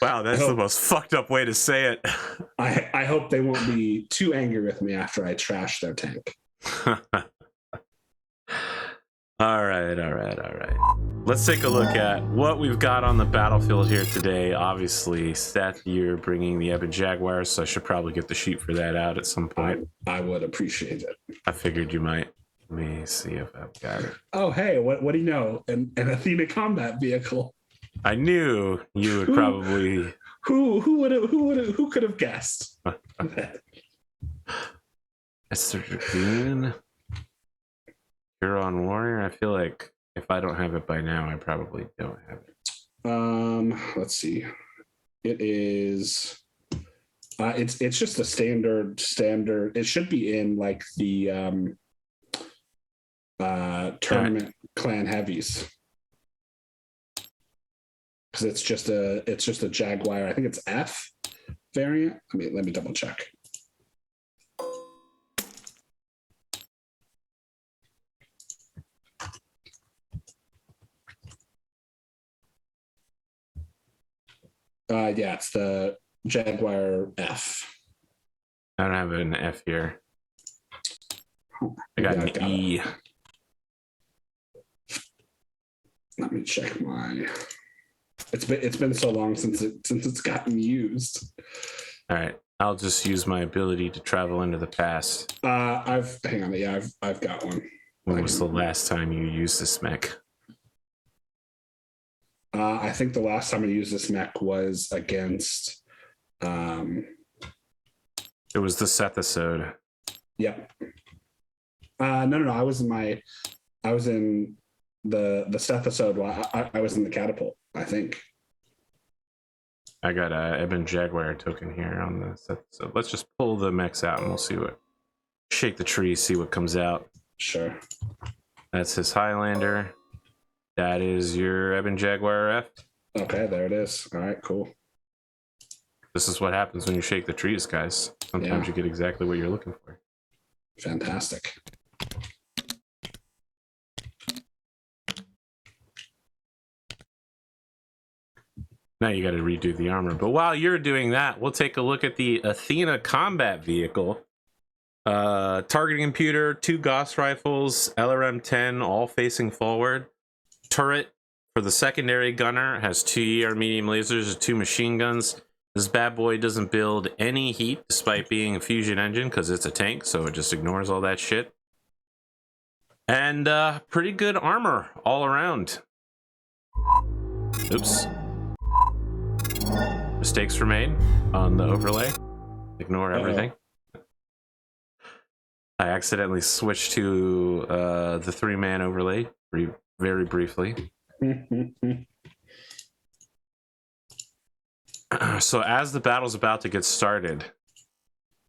[SPEAKER 1] Wow, that's the most fucked up way to say it.
[SPEAKER 2] I hope they won't be too angry with me after I trash their tank.
[SPEAKER 1] All right. Let's take a look at what we've got on the battlefield here today. Obviously, Seth, you're bringing the Ebon Jaguar, so I should probably get the sheet for that out at some point.
[SPEAKER 2] I would appreciate it.
[SPEAKER 1] I figured you might. Let me see if I've got it.
[SPEAKER 2] Oh, hey, what do you know? An Athena combat vehicle.
[SPEAKER 1] I knew you would probably.
[SPEAKER 2] Who could have guessed?
[SPEAKER 1] Esther Dragoon, Huron Warrior. I feel like if I don't have it by now, I probably don't have it.
[SPEAKER 2] Let's see. It is. It's just a standard. It should be in like the tournament clan heavies, because it's just a Jaguar. I think it's F variant. Let me double check. Yeah, it's the Jaguar F.
[SPEAKER 1] I don't have an F here. I got an E.
[SPEAKER 2] Let me check my. It's been so long since it's gotten used.
[SPEAKER 1] All right, I'll just use my ability to travel into the past.
[SPEAKER 2] Hang on. Yeah, I've got one.
[SPEAKER 1] When was the last time you used this mech?
[SPEAKER 2] I think the last time I used this mech was against.
[SPEAKER 1] It was the Seth episode.
[SPEAKER 2] Yep. No. I was in the Seth episode. I was in the catapult, I think.
[SPEAKER 1] I got a Ebon Jaguar token here on the Seth episode. Let's just pull the mechs out and we'll see shake the tree, see what comes out.
[SPEAKER 2] Sure.
[SPEAKER 1] That's his Highlander. That is your Ebon Jaguar F.
[SPEAKER 2] Okay, there it is. All right, cool.
[SPEAKER 1] This is what happens when you shake the trees, guys. Sometimes you get exactly what you're looking for.
[SPEAKER 2] Fantastic.
[SPEAKER 1] Now you got to redo the armor. But while you're doing that, we'll take a look at the Athena combat vehicle. Targeting computer, 2 Gauss rifles, LRM-10, all facing forward. Turret for the secondary gunner has 2 ER medium lasers, 2 machine guns. This bad boy doesn't build any heat despite being a fusion engine because it's a tank, so it just ignores all that shit. And pretty good armor all around. Oops. Mistakes were made on the overlay. Ignore everything. I accidentally switched to the 3-man overlay very briefly. So as the battle's about to get started,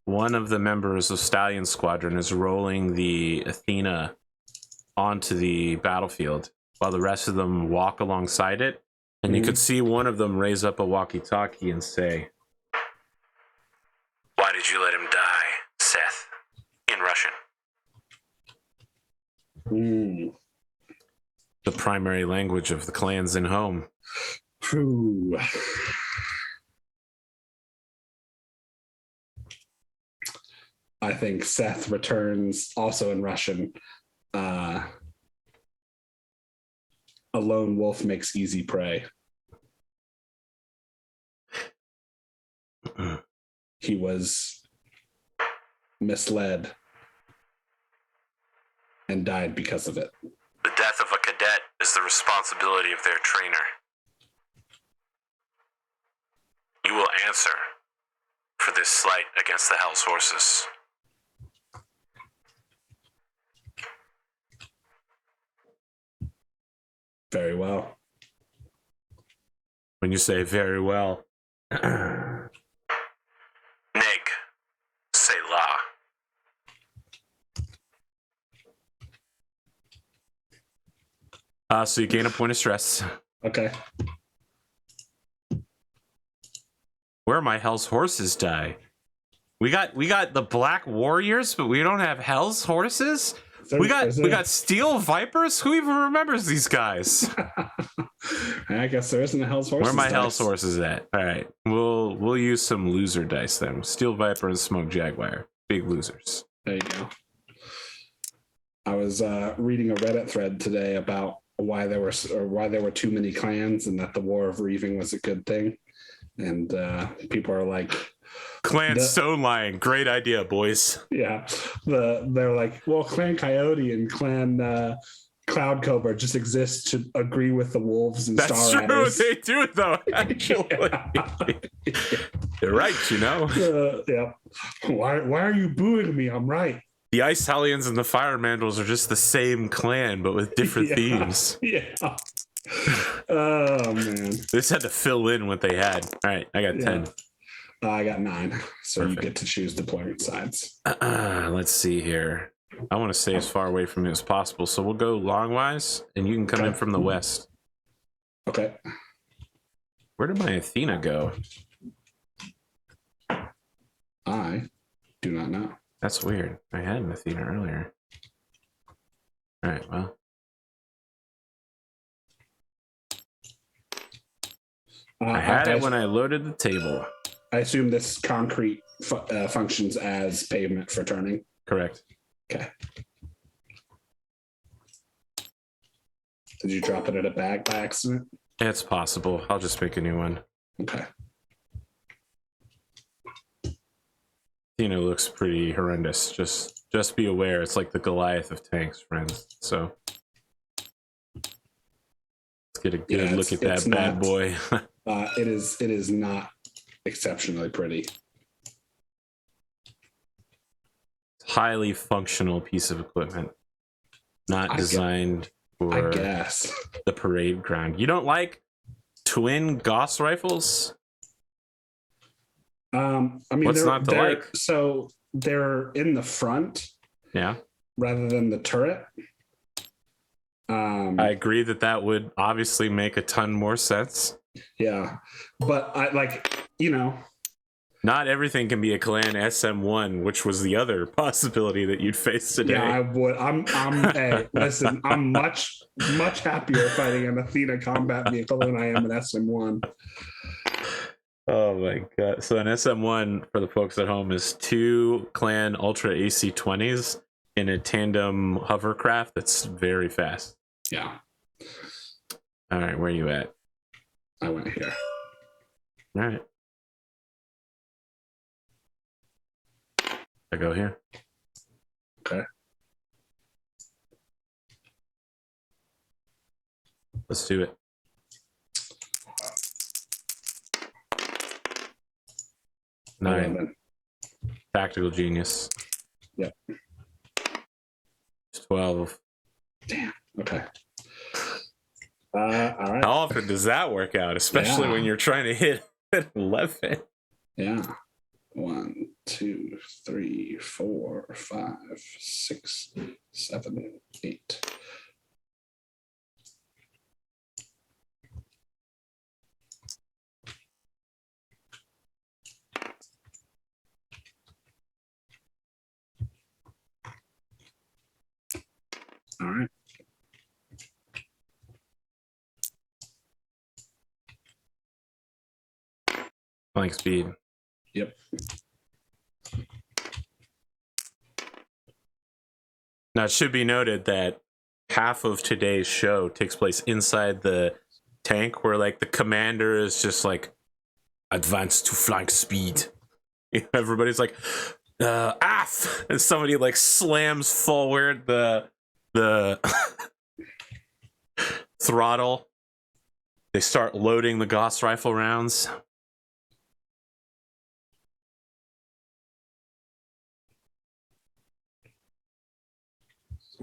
[SPEAKER 1] one of the members of Stallion Squadron is rolling the Athena onto the battlefield while the rest of them walk alongside it. And you could see one of them raise up a walkie-talkie and say, "Why did you let him die, Seth?" In Russian. The primary language of the clans in home.
[SPEAKER 2] True. I think Seth returns also in Russian. A lone wolf makes easy prey. He was misled and died because of it.
[SPEAKER 1] The death of a cadet is the responsibility of their trainer. You will answer for this slight against the Hell's Horses.
[SPEAKER 2] Very well.
[SPEAKER 1] When you say very well, Neg, say la. So you gain a point of stress.
[SPEAKER 2] Okay.
[SPEAKER 1] Where my Hell's Horses die? We got the Black Warriors, but we don't have Hell's Horses? We got Steel Vipers? Who even remembers these guys?
[SPEAKER 2] I guess there isn't a Hell's Horses.
[SPEAKER 1] Where are my Hell's Horses at? All right. We'll use some loser dice then. Steel Viper and Smoke Jaguar. Big losers.
[SPEAKER 2] There you go. I was reading a Reddit thread today about why there were too many clans and that the War of Reaving was a good thing. And people are like,
[SPEAKER 1] Clan Stone Lion, great idea, boys.
[SPEAKER 2] Yeah. They're like, well, Clan Coyote and Clan Cloud Cobra just exist to agree with the wolves and
[SPEAKER 1] That's
[SPEAKER 2] Star
[SPEAKER 1] true.
[SPEAKER 2] Riders.
[SPEAKER 1] They do though, actually. They're right, you know.
[SPEAKER 2] Yeah. Why are you booing me? I'm right.
[SPEAKER 1] The Ice Hellions and the Fire Mandrels are just the same clan, but with different themes.
[SPEAKER 2] Yeah. Oh man.
[SPEAKER 1] They just had to fill in what they had. All right, I got 10.
[SPEAKER 2] I got 9. So
[SPEAKER 1] Perfect.
[SPEAKER 2] You get to choose deployment sides.
[SPEAKER 1] Let's see here. I want to stay as far away from you as possible, so we'll go longwise, and you can come in from the west.
[SPEAKER 2] Okay.
[SPEAKER 1] Where did my Athena go?
[SPEAKER 2] I do not know.
[SPEAKER 1] That's weird. I had an Athena earlier. All right, well. I had it when I loaded the table.
[SPEAKER 2] I assume this concrete functions as pavement for turning.
[SPEAKER 1] Correct.
[SPEAKER 2] Okay. Did you drop it at a bag by accident?
[SPEAKER 1] It's possible. I'll just make a new one.
[SPEAKER 2] Okay.
[SPEAKER 1] Athena looks pretty horrendous. Just be aware. It's like the Goliath of tanks, friends. So let's get a good look at that bad boy.
[SPEAKER 2] It is not exceptionally pretty.
[SPEAKER 1] Highly functional piece of equipment, not designed for the parade ground. You don't like twin Gauss rifles?
[SPEAKER 2] I mean,
[SPEAKER 1] what's not to like?
[SPEAKER 2] So they're in the front,
[SPEAKER 1] yeah,
[SPEAKER 2] rather than the turret.
[SPEAKER 1] I agree that would obviously make a ton more sense.
[SPEAKER 2] Yeah, but I like, you know,
[SPEAKER 1] Not everything can be a clan SM1, which was the other possibility that you'd face today.
[SPEAKER 2] Yeah, I would. Hey, listen, I'm much happier fighting an Athena combat vehicle than I am an SM1.
[SPEAKER 1] Oh my god. So an SM1 for the folks at home is 2 clan Ultra AC-20s in a tandem hovercraft that's very fast.
[SPEAKER 2] Yeah.
[SPEAKER 1] All right, where are you at?
[SPEAKER 2] I went here.
[SPEAKER 1] All right. I go here.
[SPEAKER 2] Okay.
[SPEAKER 1] Let's do it. Nine. Tactical genius.
[SPEAKER 2] Yep.
[SPEAKER 1] 12.
[SPEAKER 2] Damn. Okay. All right.
[SPEAKER 1] How often does that work out, especially when you're trying to hit 11?
[SPEAKER 2] Yeah. 1, 2, 3, 4, 5, 6, 7, 8. All right.
[SPEAKER 1] Flank speed.
[SPEAKER 2] Yep.
[SPEAKER 1] Now, it should be noted that half of today's show takes place inside the tank, where like the commander is just like, advance to flank speed. Everybody's like, AF! And somebody like slams forward the throttle. They start loading the Gauss rifle rounds.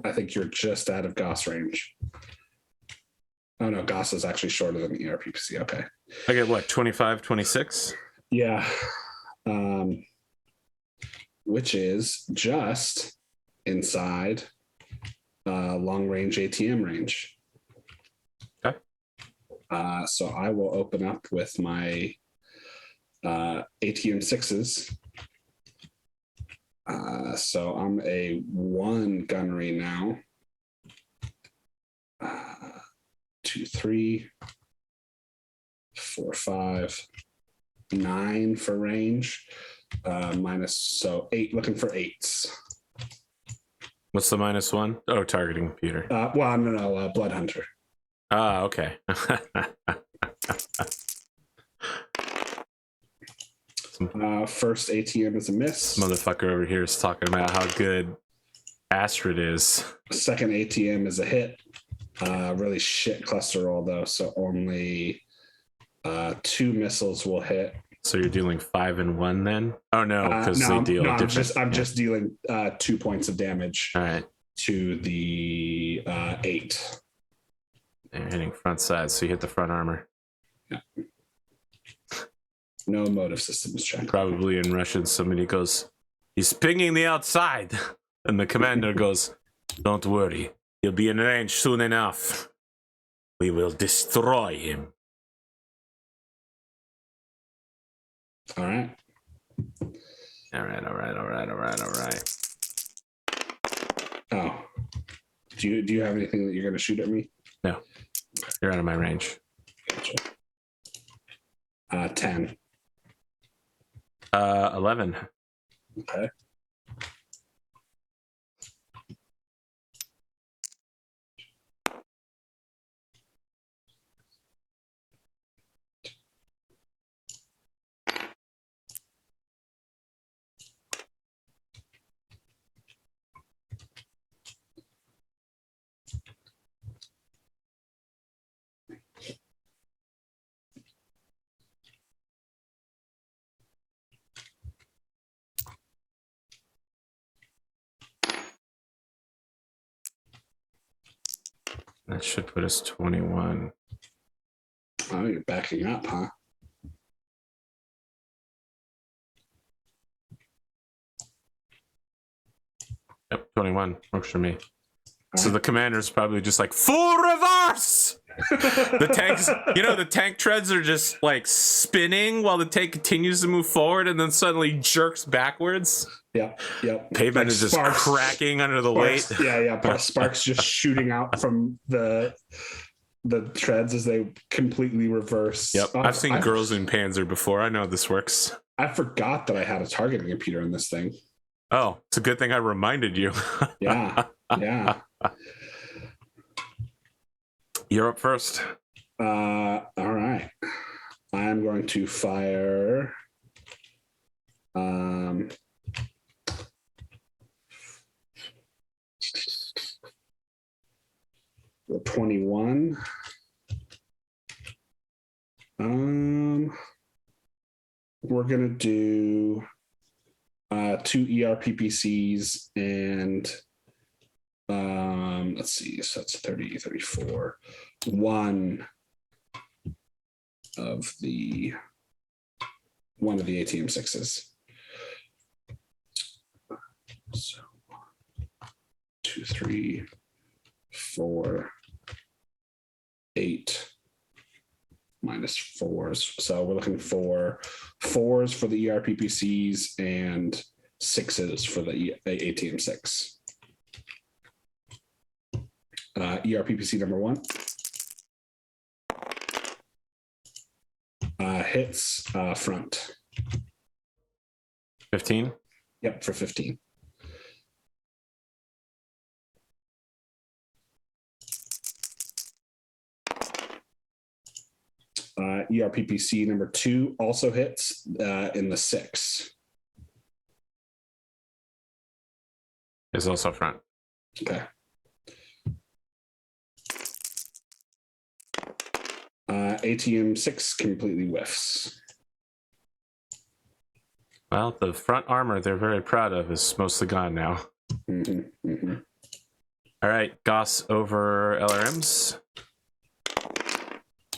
[SPEAKER 2] I think you're just out of Gauss range. Oh no, Gauss is actually shorter than the ERPPC. Okay.
[SPEAKER 1] I get what, 25, 26?
[SPEAKER 2] Yeah. Which is just inside long range ATM range.
[SPEAKER 1] Okay.
[SPEAKER 2] So I will open up with my ATM 6s. So I'm a 1 gunnery now. 2, 3, 4, 5, 9 for range. Minus, so 8, looking for 8s.
[SPEAKER 1] What's the -1? Oh, targeting computer.
[SPEAKER 2] Well, no, Blood Hunter.
[SPEAKER 1] Ah, okay.
[SPEAKER 2] First ATM is a miss.
[SPEAKER 1] This motherfucker over here is talking about how good Astrid is.
[SPEAKER 2] Second ATM is a hit. Really shit cluster roll though, so only 2 missiles will hit.
[SPEAKER 1] So you're dealing 5 and 1 then? Oh no, because they deal different.
[SPEAKER 2] I'm just dealing 2 points of damage.
[SPEAKER 1] All right.
[SPEAKER 2] To the 8.
[SPEAKER 1] You're hitting front side, so you hit the front armor.
[SPEAKER 2] Yeah. No motive systems check.
[SPEAKER 1] Probably in Russian, somebody goes, "He's pinging the outside," and the commander goes, "Don't worry, he'll be in range soon enough. We will destroy him."
[SPEAKER 2] All right.
[SPEAKER 1] All right.
[SPEAKER 2] Oh, do you have anything that you're going to shoot at me?
[SPEAKER 1] No, you're out of my range.
[SPEAKER 2] Gotcha. 10.
[SPEAKER 1] 11.
[SPEAKER 2] Okay.
[SPEAKER 1] That should put us 21.
[SPEAKER 2] Oh, you're backing up, huh?
[SPEAKER 1] Yep, 21 works for me. So the commander's probably just like, full reverse! The tanks, the tank treads are just like spinning while the tank continues to move forward and then suddenly jerks backwards.
[SPEAKER 2] Yep.
[SPEAKER 1] Pavement like is just cracking under the weight.
[SPEAKER 2] Yeah. Sparks just shooting out from the treads as they completely reverse.
[SPEAKER 1] Yep. I've seen girls in Panzer before. I know this works.
[SPEAKER 2] I forgot that I had a targeting computer in this thing.
[SPEAKER 1] Oh, it's a good thing I reminded you.
[SPEAKER 2] Yeah.
[SPEAKER 1] You're up first.
[SPEAKER 2] All right. I'm going to fire. The 21. We're gonna do 2 ERPPCs and let's see, so that's 30, 34. One of the ATM6s. So 2, 3, 4, 8 minus 4s. So we're looking for 4s for the ERPPCs and 6s for the ATM6. ERPPC number 1. Hits front.
[SPEAKER 1] 15?
[SPEAKER 2] Yep, for 15. ERPPC number 2 also hits in the 6.
[SPEAKER 1] Is also front.
[SPEAKER 2] Okay. ATM 6 completely whiffs.
[SPEAKER 1] Well, the front armor they're very proud of is mostly gone now. All right, Goss over LRMs.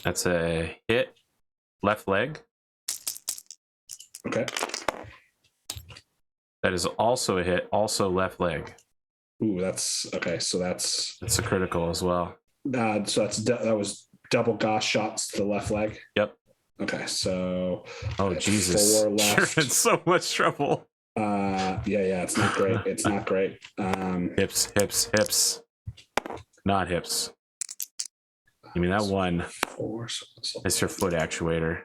[SPEAKER 1] That's a hit. Left leg.
[SPEAKER 2] Okay.
[SPEAKER 1] That is also a hit. Also left leg.
[SPEAKER 2] Ooh, that's okay. So that's
[SPEAKER 1] a critical as well.
[SPEAKER 2] So that was double Goss shots to the left leg.
[SPEAKER 1] Yep.
[SPEAKER 2] Okay, so
[SPEAKER 1] Jesus,
[SPEAKER 2] 4 left.
[SPEAKER 1] You're in so much trouble.
[SPEAKER 2] Yeah, it's not great. It's not great.
[SPEAKER 1] Hips. Not hips. You mean that 1?
[SPEAKER 2] 4.
[SPEAKER 1] It's your foot actuator.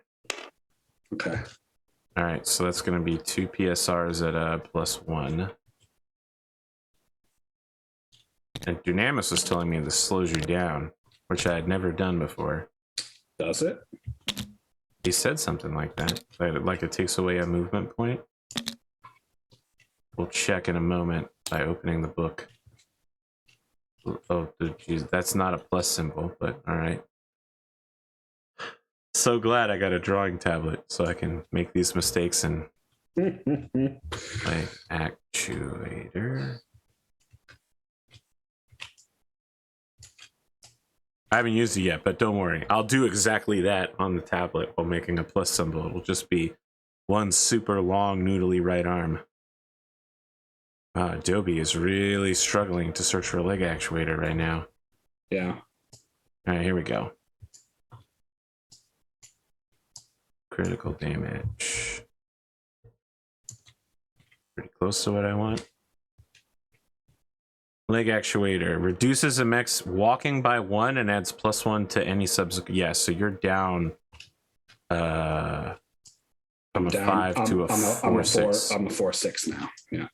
[SPEAKER 2] Okay.
[SPEAKER 1] All right, so that's going to be 2 PSRs at a +1. And Dunamis was telling me this slows you down, which I had never done before.
[SPEAKER 2] Does it?
[SPEAKER 1] He said something like that. Like it takes away a movement point. We'll check in a moment by opening the book. Oh, geez, that's not a plus symbol, but all right. So glad I got a drawing tablet so I can make these mistakes and play actuator. I haven't used it yet, but don't worry. I'll do exactly that on the tablet while making a plus symbol. It'll just be one super long, noodly right arm. Adobe is really struggling to search for a leg actuator right now.
[SPEAKER 2] Yeah.
[SPEAKER 1] All right, here we go. Critical damage. Pretty close to what I want. Leg actuator reduces a mech's walking by 1 and adds +1 to any subsequent. Yeah, so you're down from a 5 to a 4/6.
[SPEAKER 2] I'm a 4/6 now. Yeah.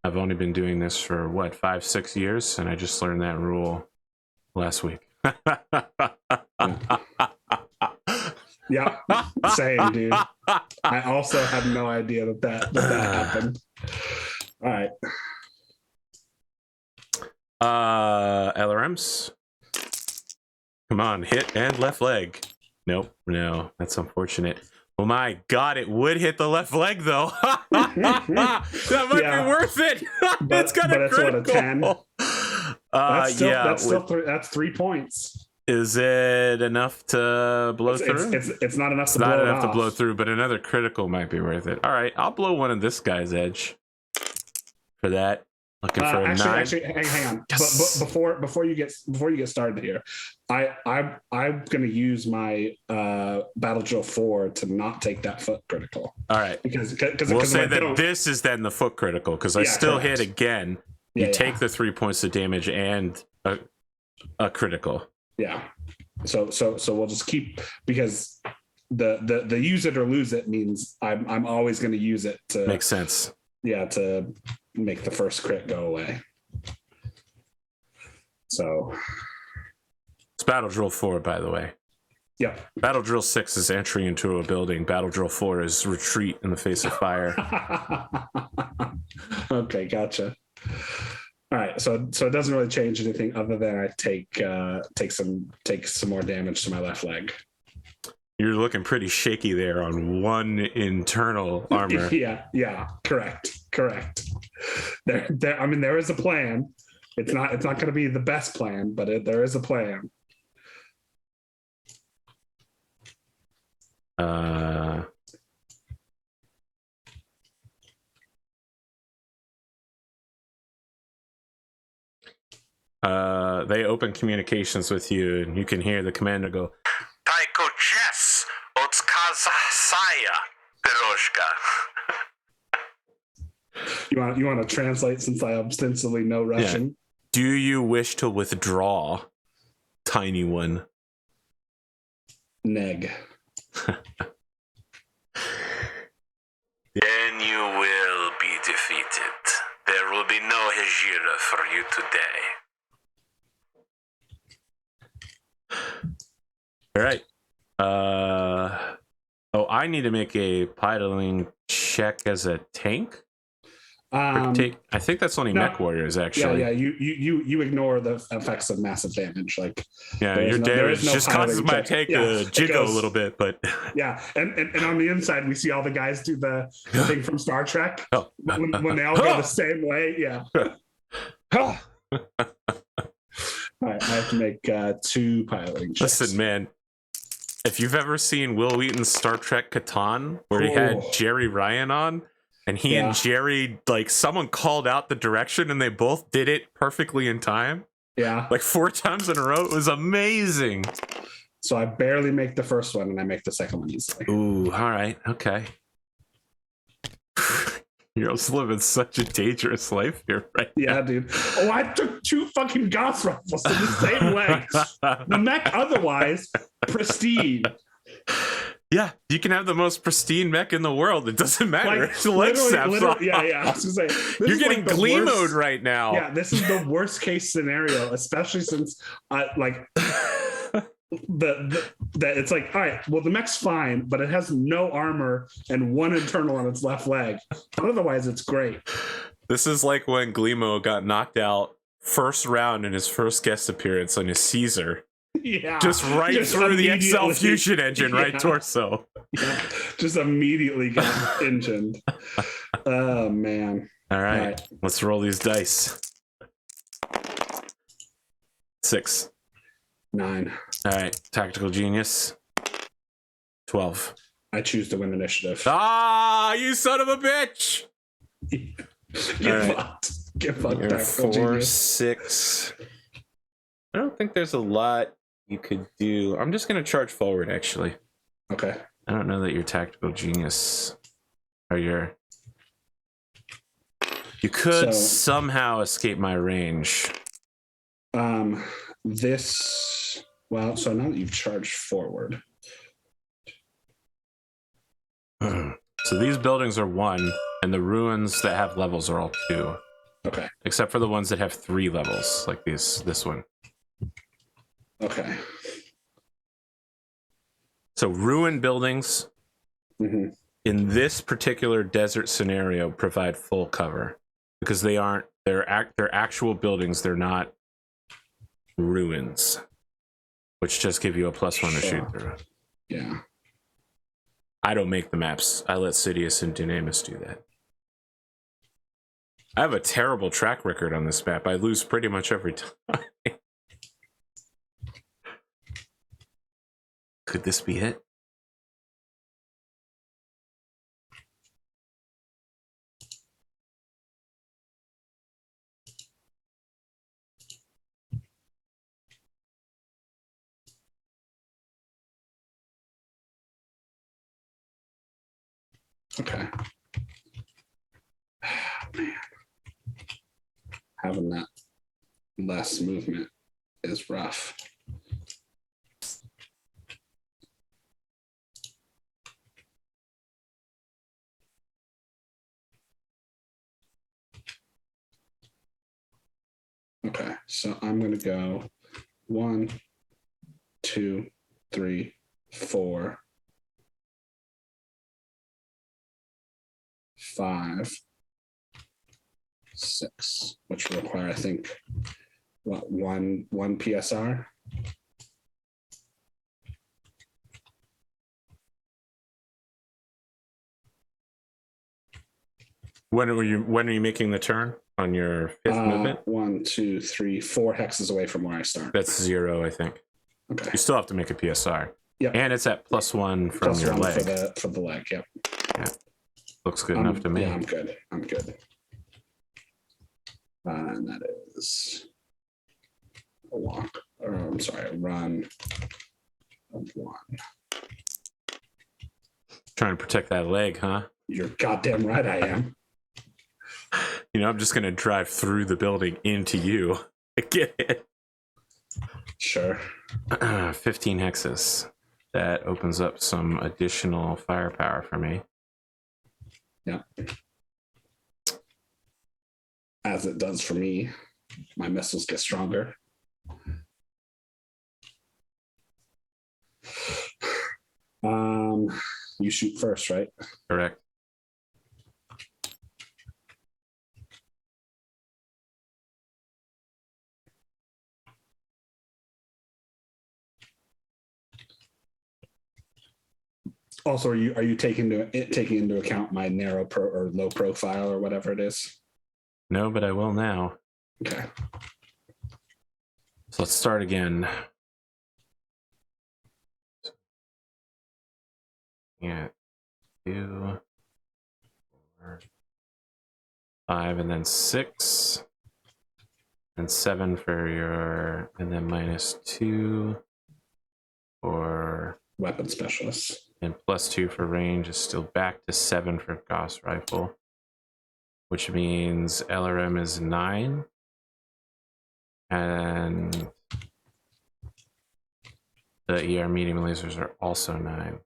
[SPEAKER 1] I've only been doing this for what, 5-6 years, and I just learned that rule last week.
[SPEAKER 2] Yeah, same, dude. I also had no idea that happened. All right.
[SPEAKER 1] LRMs. Come on, hit and left leg. Nope, no, that's unfortunate. Oh my God, it would hit the left leg though. That might be worth it. It's got a critical.
[SPEAKER 2] That's 3 points.
[SPEAKER 1] Is it enough to blow through?
[SPEAKER 2] It's not enough.
[SPEAKER 1] It's not enough to blow through, but another critical might be worth it. All right, I'll blow one of this guy's edge. for that. Looking for a 9.
[SPEAKER 2] Actually, hang on.
[SPEAKER 1] Yes.
[SPEAKER 2] But before you get started here, I'm going to use my Battle Drill 4 to not take that foot critical.
[SPEAKER 1] All right,
[SPEAKER 2] because
[SPEAKER 1] we'll say that this is then the foot critical because I still hit again. You take the 3 points of damage and a critical.
[SPEAKER 2] Yeah. So we'll just keep, because the use it or lose it means I'm always going to use it to
[SPEAKER 1] makes sense.
[SPEAKER 2] Yeah, to make the first crit go away. So
[SPEAKER 1] it's Battle Drill 4, by the way.
[SPEAKER 2] Yep.
[SPEAKER 1] Battle Drill 6 is entry into a building. Battle Drill 4 is retreat in the face of fire.
[SPEAKER 2] Okay, gotcha. All right, so it doesn't really change anything other than I take some more damage to my left leg.
[SPEAKER 1] You're looking pretty shaky there on one internal armor.
[SPEAKER 2] Yeah, correct. There. I mean, there is a plan. It's not going to be the best plan, but there is a plan.
[SPEAKER 1] They open communications with you, and you can hear the commander go, Taiko Chess, Otskazasaya, Piroshka.
[SPEAKER 2] You want to translate, since I ostensibly know Russian?
[SPEAKER 1] Yeah. Do you wish to withdraw, tiny one?
[SPEAKER 2] Neg.
[SPEAKER 1] Then you will be defeated. There will be no Hejira for you today. All right. I need to make a piloting check as a tank. I think that's only Mech Warriors, actually.
[SPEAKER 2] Yeah. You ignore the effects of massive damage. Like,
[SPEAKER 1] your damage just causes my tank to jiggle a little bit, but
[SPEAKER 2] yeah. And on the inside, we see all the guys do the thing from Star Trek when they all go the same way. Yeah. All right, I have to make 2 piloting checks.
[SPEAKER 1] Listen, man. If you've ever seen Will Wheaton's Star Trek Catan, where he had Jerry Ryan on, and he and Jerry, like, someone called out the direction and they both did it perfectly in time.
[SPEAKER 2] Yeah.
[SPEAKER 1] Like 4 times in a row. It was amazing.
[SPEAKER 2] So I barely make the first one and I make the second one easily.
[SPEAKER 1] Ooh, all right. Okay. You're also living such a dangerous life here, right?
[SPEAKER 2] Yeah,
[SPEAKER 1] now.
[SPEAKER 2] Dude. Oh, I took 2 fucking Gauss rifles in the same leg. The Mech, otherwise, pristine.
[SPEAKER 1] Yeah, you can have the most pristine Mech in the world. It doesn't matter.
[SPEAKER 2] Like, literally, yeah. I was gonna say,
[SPEAKER 1] you're getting like Glee mode right now.
[SPEAKER 2] Yeah, this is the worst case scenario, especially since, that it's like, all right, well, the Mech's fine, but it has no armor and 1 internal on its left leg. But otherwise, it's great.
[SPEAKER 1] This is like when Gleemo got knocked out first round in his first guest appearance on his Caesar.
[SPEAKER 2] Yeah,
[SPEAKER 1] just through the XL fusion engine, right torso.
[SPEAKER 2] Yeah, just immediately got engined. Oh man!
[SPEAKER 1] All right, let's roll these dice. 6,
[SPEAKER 2] 9.
[SPEAKER 1] All right, tactical genius. 12.
[SPEAKER 2] I choose to win initiative.
[SPEAKER 1] Ah, you son of a bitch!
[SPEAKER 2] Get fucked.
[SPEAKER 1] 4,
[SPEAKER 2] genius.
[SPEAKER 1] 6. I don't think there's a lot you could do. I'm just going to charge forward, actually.
[SPEAKER 2] Okay.
[SPEAKER 1] I don't know that your tactical genius or your... You could somehow escape my range.
[SPEAKER 2] So now that you've charged forward.
[SPEAKER 1] So these buildings are 1, and the ruins that have levels are all 2.
[SPEAKER 2] Okay.
[SPEAKER 1] Except for the ones that have 3 levels, like this one.
[SPEAKER 2] Okay.
[SPEAKER 1] So ruined buildings in this particular desert scenario provide full cover because they're actual buildings. They're not ruins, which just give you a +1 to shoot through.
[SPEAKER 2] Yeah.
[SPEAKER 1] I don't make the maps. I let Sidious and Dynamis do that. I have a terrible track record on this map. I lose pretty much every time. Could this be it?
[SPEAKER 2] Okay. Man. Having that less movement is rough. Okay, so I'm going to go 1, 2, 3, 4, 5, 6, which will require, I think, what, one PSR?
[SPEAKER 1] When are you making the turn on your fifth movement?
[SPEAKER 2] 1, 2, 3, 4 hexes away from where I start.
[SPEAKER 1] That's 0, I think.
[SPEAKER 2] Okay.
[SPEAKER 1] You still have to make a PSR.
[SPEAKER 2] Yep.
[SPEAKER 1] And it's at +1 from your
[SPEAKER 2] +1
[SPEAKER 1] leg.
[SPEAKER 2] for the leg. Yep.
[SPEAKER 1] Yeah. Looks good enough to me.
[SPEAKER 2] Yeah, I'm good. I'm good. And that is a walk. Or I'm sorry, a run of 1.
[SPEAKER 1] Trying to protect that leg, huh?
[SPEAKER 2] You're goddamn right I am.
[SPEAKER 1] You know, I'm just going to drive through the building into you. Get it.
[SPEAKER 2] Sure.
[SPEAKER 1] 15 hexes. That opens up some additional firepower for me.
[SPEAKER 2] Yeah. As it does for me. My missiles get stronger. You shoot first, right?
[SPEAKER 1] Correct.
[SPEAKER 2] Also, are you taking into account my narrow or low profile or whatever it is?
[SPEAKER 1] No, but I will now.
[SPEAKER 2] Okay.
[SPEAKER 1] So let's start again. Yeah. 2, 4, 5, and then 6. And 7 for your, and then -2 for
[SPEAKER 2] Weapon specialists.
[SPEAKER 1] And +2 for range is still back to 7 for Gauss rifle, which means LRM is 9. And the ER medium lasers are also 9.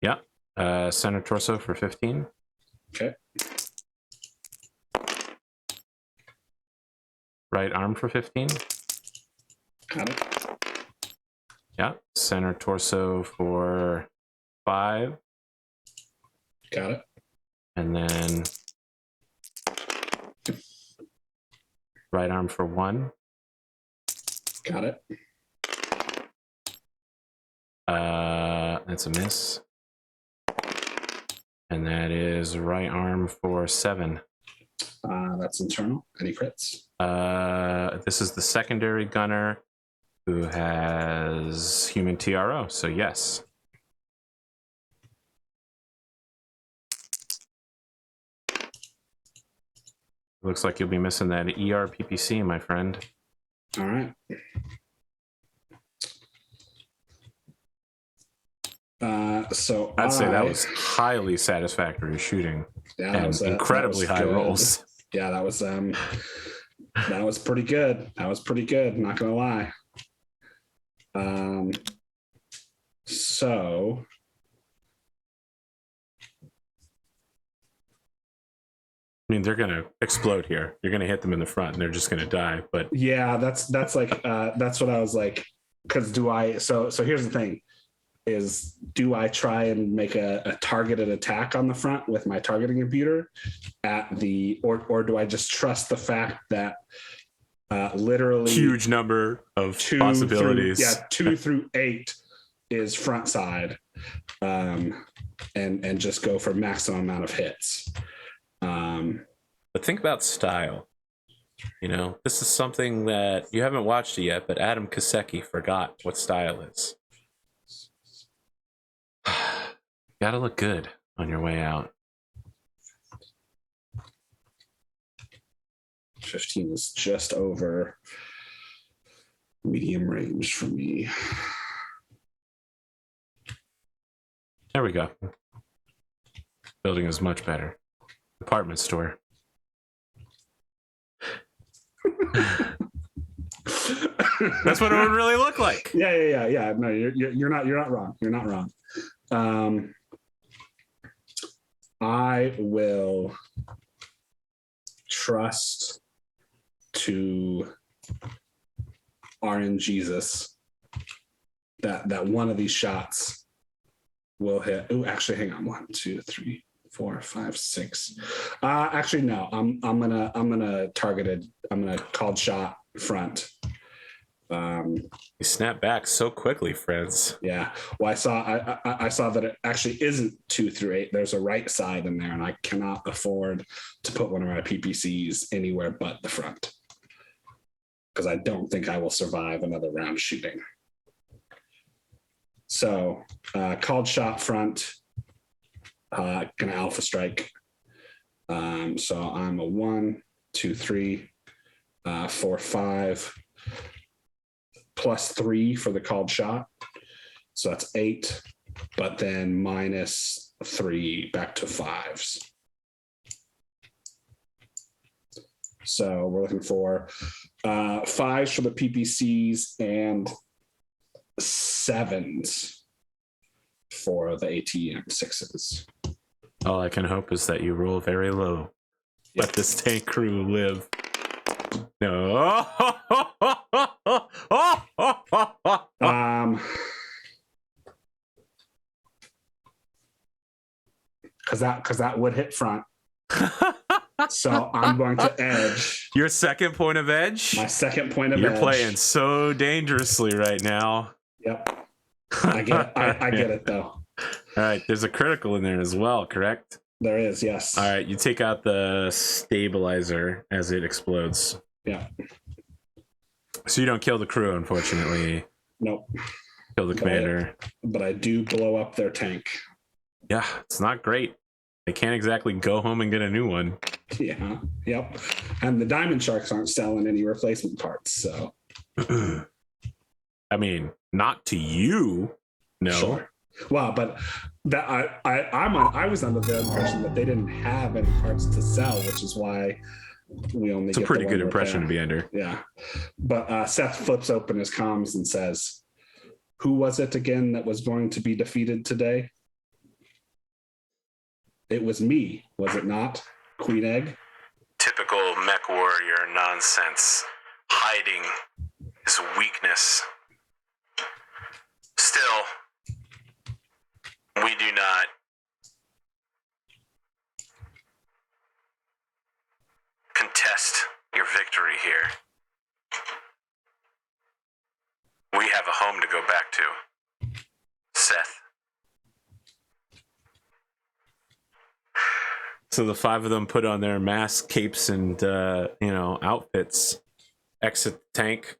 [SPEAKER 1] Yeah. Center torso for 15.
[SPEAKER 2] Okay.
[SPEAKER 1] Right arm for 15.
[SPEAKER 2] Got it.
[SPEAKER 1] Yeah. Center torso for 5.
[SPEAKER 2] Got it.
[SPEAKER 1] And then right arm for 1.
[SPEAKER 2] Got it.
[SPEAKER 1] That's a miss. And that is right arm for 7.
[SPEAKER 2] That's internal. Any crits?
[SPEAKER 1] This is the secondary gunner who has human TRO, so yes. Looks like you'll be missing that ER PPC, my friend.
[SPEAKER 2] All right. So
[SPEAKER 1] I'd say that was highly satisfactory shooting.
[SPEAKER 2] Yeah,
[SPEAKER 1] and incredibly high rolls.
[SPEAKER 2] Yeah, that was pretty good. That was pretty good, not gonna lie. So
[SPEAKER 1] I mean, they're gonna explode here. You're gonna hit them in the front, and they're just gonna die. But
[SPEAKER 2] yeah, that's like that's what I was like. Because so here's the thing: is do I try and make a targeted attack on the front with my targeting computer or do I just trust the fact that literally
[SPEAKER 1] huge number of possibilities.
[SPEAKER 2] 2 through 8 is front side, and just go for maximum amount of hits.
[SPEAKER 1] But think about style. You know, this is something that you haven't watched it yet, but Adam Kasecki forgot what style is. Gotta look good on your way out.
[SPEAKER 2] 15 is just over Medium range for me.
[SPEAKER 1] There we go. Building is much better. Department store. That's what it would really look like.
[SPEAKER 2] Yeah. No, you're not wrong. You're not wrong. I will trust to RNGesus that one of these shots will hit. Oh, actually, hang on. 1, 2, 3, 4, 5, 6. Actually, no. I'm gonna called shot front.
[SPEAKER 1] You snap back so quickly, friends.
[SPEAKER 2] Yeah. Well, I saw that it actually isn't 2 through 8. There's a right side in there, and I cannot afford to put one of my PPCs anywhere but the front because I don't think I will survive another round shooting. So, called shot front, gonna alpha strike. So I'm a 1, 2, 3, 4, 5. +3 for the called shot. So that's 8, but then -3 back to 5s. So we're looking for 5s for the PPCs and 7s for the ATM 6s.
[SPEAKER 1] All I can hope is that you roll very low. Yep. Let this tank crew live. No.
[SPEAKER 2] Because that would hit front. So I'm going to edge.
[SPEAKER 1] Your second point of edge?
[SPEAKER 2] My second point of
[SPEAKER 1] edge.
[SPEAKER 2] You're
[SPEAKER 1] playing so dangerously right now.
[SPEAKER 2] Yep. I get it. I get it though.
[SPEAKER 1] All right. There's a critical in there as well, correct?
[SPEAKER 2] There is, yes.
[SPEAKER 1] All right. You take out the stabilizer as it explodes.
[SPEAKER 2] Yeah.
[SPEAKER 1] So you don't kill the crew, unfortunately.
[SPEAKER 2] Nope.
[SPEAKER 1] Kill the commander.
[SPEAKER 2] But I do blow up their tank.
[SPEAKER 1] Yeah, it's not great. They can't exactly go home and get a new one.
[SPEAKER 2] Yeah. Yep. And the Diamond Sharks aren't selling any replacement parts, so.
[SPEAKER 1] I mean, not to you. No.
[SPEAKER 2] Sure. Well, but that I was under the impression that they didn't have any parts to sell, which is why we only.
[SPEAKER 1] It's a pretty good impression to be under.
[SPEAKER 2] Yeah, but Seth flips open his comms and says, "Who was it again that was going to be defeated today? It was me, was it not, Queen Egg?"
[SPEAKER 1] Typical mech warrior nonsense, hiding his weakness. Still, we do not contest your victory here. We have a home to go back to. Seth. So the 5 of them put on their masks, capes, and outfits, exit the tank.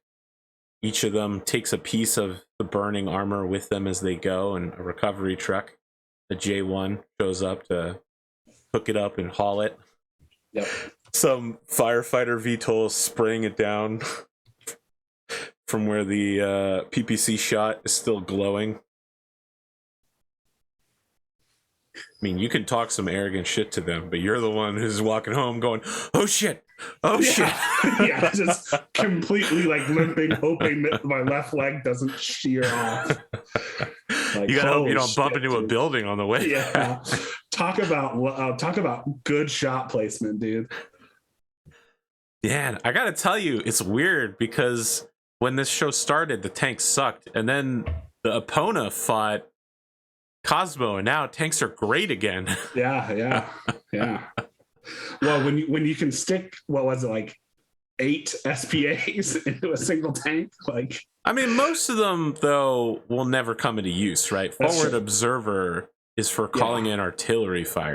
[SPEAKER 1] Each of them takes a piece of the burning armor with them as they go, and a recovery truck, the J1, shows up to hook it up and haul it.
[SPEAKER 2] Yep.
[SPEAKER 1] Some firefighter VTOL spraying it down from where the PPC shot is still glowing. I mean, you can talk some arrogant shit to them, but you're the one who's walking home going, "Oh shit! Oh shit!"
[SPEAKER 2] Yeah, just completely like limping, hoping that my left leg doesn't shear off. Like,
[SPEAKER 1] you gotta hope you don't bump into a building on the way.
[SPEAKER 2] Yeah, talk about good shot placement, dude.
[SPEAKER 1] Yeah, I gotta tell you, it's weird because when this show started, the tank sucked, and then the Epona fought Cosmo, and now tanks are great again.
[SPEAKER 2] Yeah. Well, when you can stick, what was it, like 8 SPAs into a single tank? Like,
[SPEAKER 1] I mean, most of them though will never come into use, right? Forward observer is for calling in artillery fire.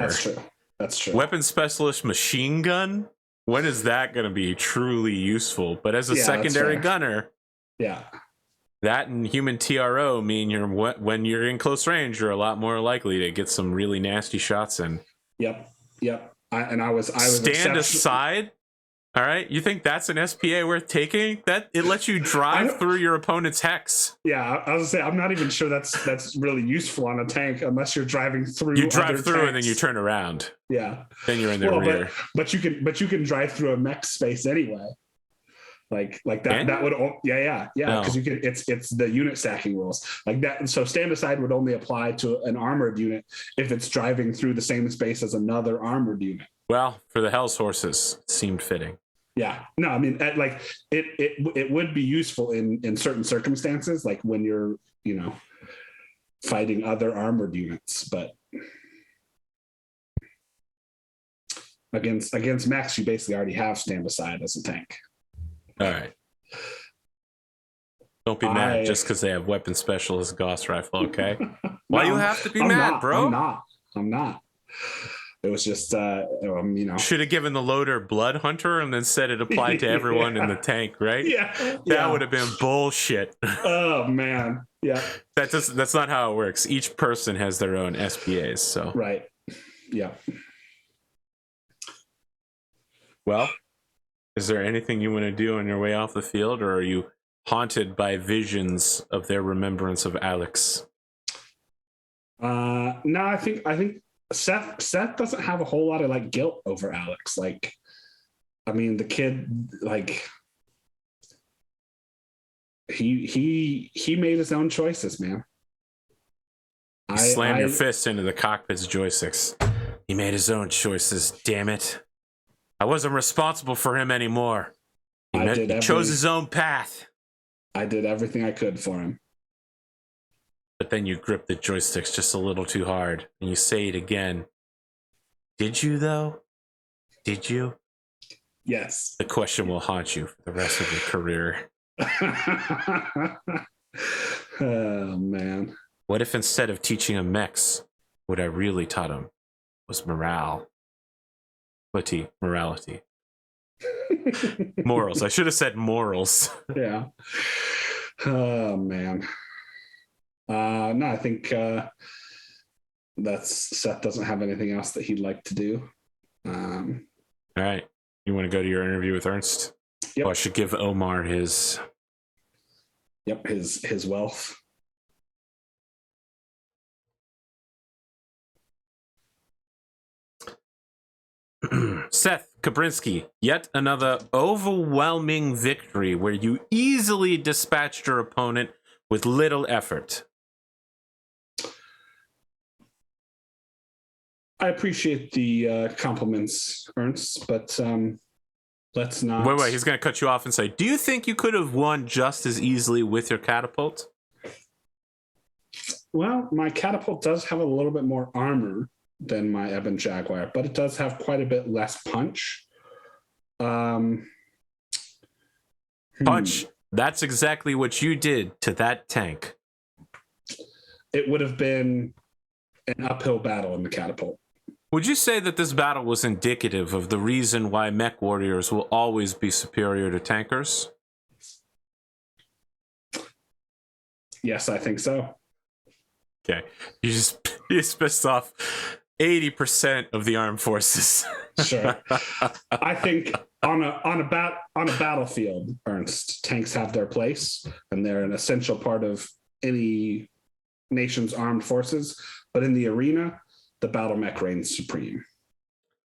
[SPEAKER 2] That's true.
[SPEAKER 1] Weapon specialist machine gun. When is that going to be truly useful? But as a secondary gunner, that and human TRO mean when you're in close range, you're a lot more likely to get some really nasty shots in.
[SPEAKER 2] Yep. I was
[SPEAKER 1] stand aside All right, you think that's an SPA worth taking? That it lets you drive through your opponent's hex.
[SPEAKER 2] Yeah, I was gonna say I'm not even sure that's really useful on a tank unless you're driving through.
[SPEAKER 1] You drive
[SPEAKER 2] other
[SPEAKER 1] through
[SPEAKER 2] tanks.
[SPEAKER 1] and then you turn around.
[SPEAKER 2] Yeah,
[SPEAKER 1] then you're in their rear.
[SPEAKER 2] But you can drive through a mech space anyway. Like that.
[SPEAKER 1] Can
[SPEAKER 2] that
[SPEAKER 1] you?
[SPEAKER 2] would because you can. It's the unit stacking rules like that. So stand aside would only apply to an armored unit if it's driving through the same space as another armored unit.
[SPEAKER 1] Well, for the Hell's Horses, it seemed fitting.
[SPEAKER 2] Yeah, no, I mean, like it would be useful in certain circumstances, like when you're fighting other armored units, but against mechs, you basically already have stand aside as a tank.
[SPEAKER 1] All right. Don't be mad just because they have weapon specialist Gauss rifle, okay? Why you have to be mad, bro?
[SPEAKER 2] I'm not. It was just,
[SPEAKER 1] Should have given the loader Blood Hunter and then said it applied to everyone in the tank, right?
[SPEAKER 2] Yeah.
[SPEAKER 1] That would have been bullshit.
[SPEAKER 2] Oh, man. Yeah.
[SPEAKER 1] That's not how it works. Each person has their own SPAs, so.
[SPEAKER 2] Right. Yeah.
[SPEAKER 1] Well, is there anything you want to do on your way off the field, or are you haunted by visions of their remembrance of Alex?
[SPEAKER 2] No, I think Seth doesn't have a whole lot of like guilt over Alex. Like, I mean, the kid, like, he made his own choices, man.
[SPEAKER 1] Slam your fist into the cockpit's joysticks. He made his own choices, damn it. I wasn't responsible for him anymore. He chose his own path.
[SPEAKER 2] I did everything I could for him.
[SPEAKER 1] But then you grip the joysticks just a little too hard, and you say it again. Did you, though? Did you?
[SPEAKER 2] Yes.
[SPEAKER 1] The question will haunt you for the rest of your career.
[SPEAKER 2] Oh, man.
[SPEAKER 1] What if instead of teaching him mechs, what I really taught him was morality. Morals. I should have said morals.
[SPEAKER 2] Yeah. Oh, man. No, I think Seth doesn't have anything else that he'd like to do.
[SPEAKER 1] All right. You want to go to your interview with Ernst?
[SPEAKER 2] Yep.
[SPEAKER 1] Oh, I should give Omar his...
[SPEAKER 2] Yep, his wealth.
[SPEAKER 1] Seth Kabrinski, yet another overwhelming victory where you easily dispatched your opponent with little effort.
[SPEAKER 2] I appreciate the compliments, Ernst, but let's not...
[SPEAKER 1] Wait, he's going to cut you off and say, do you think you could have won just as easily with your catapult?
[SPEAKER 2] Well, my catapult does have a little bit more armor than my Ebon Jaguar, but it does have quite a bit less punch.
[SPEAKER 1] Punch. That's exactly what you did to that tank.
[SPEAKER 2] It would have been an uphill battle in the catapult.
[SPEAKER 1] Would you say that this battle was indicative of the reason why mech warriors will always be superior to tankers?
[SPEAKER 2] Yes, I think so.
[SPEAKER 1] Okay. You just pissed off 80% of the armed forces.
[SPEAKER 2] Sure. I think on a battlefield, Ernst, tanks have their place and they're an essential part of any nation's armed forces. But in the arena, the battle mech reigns supreme.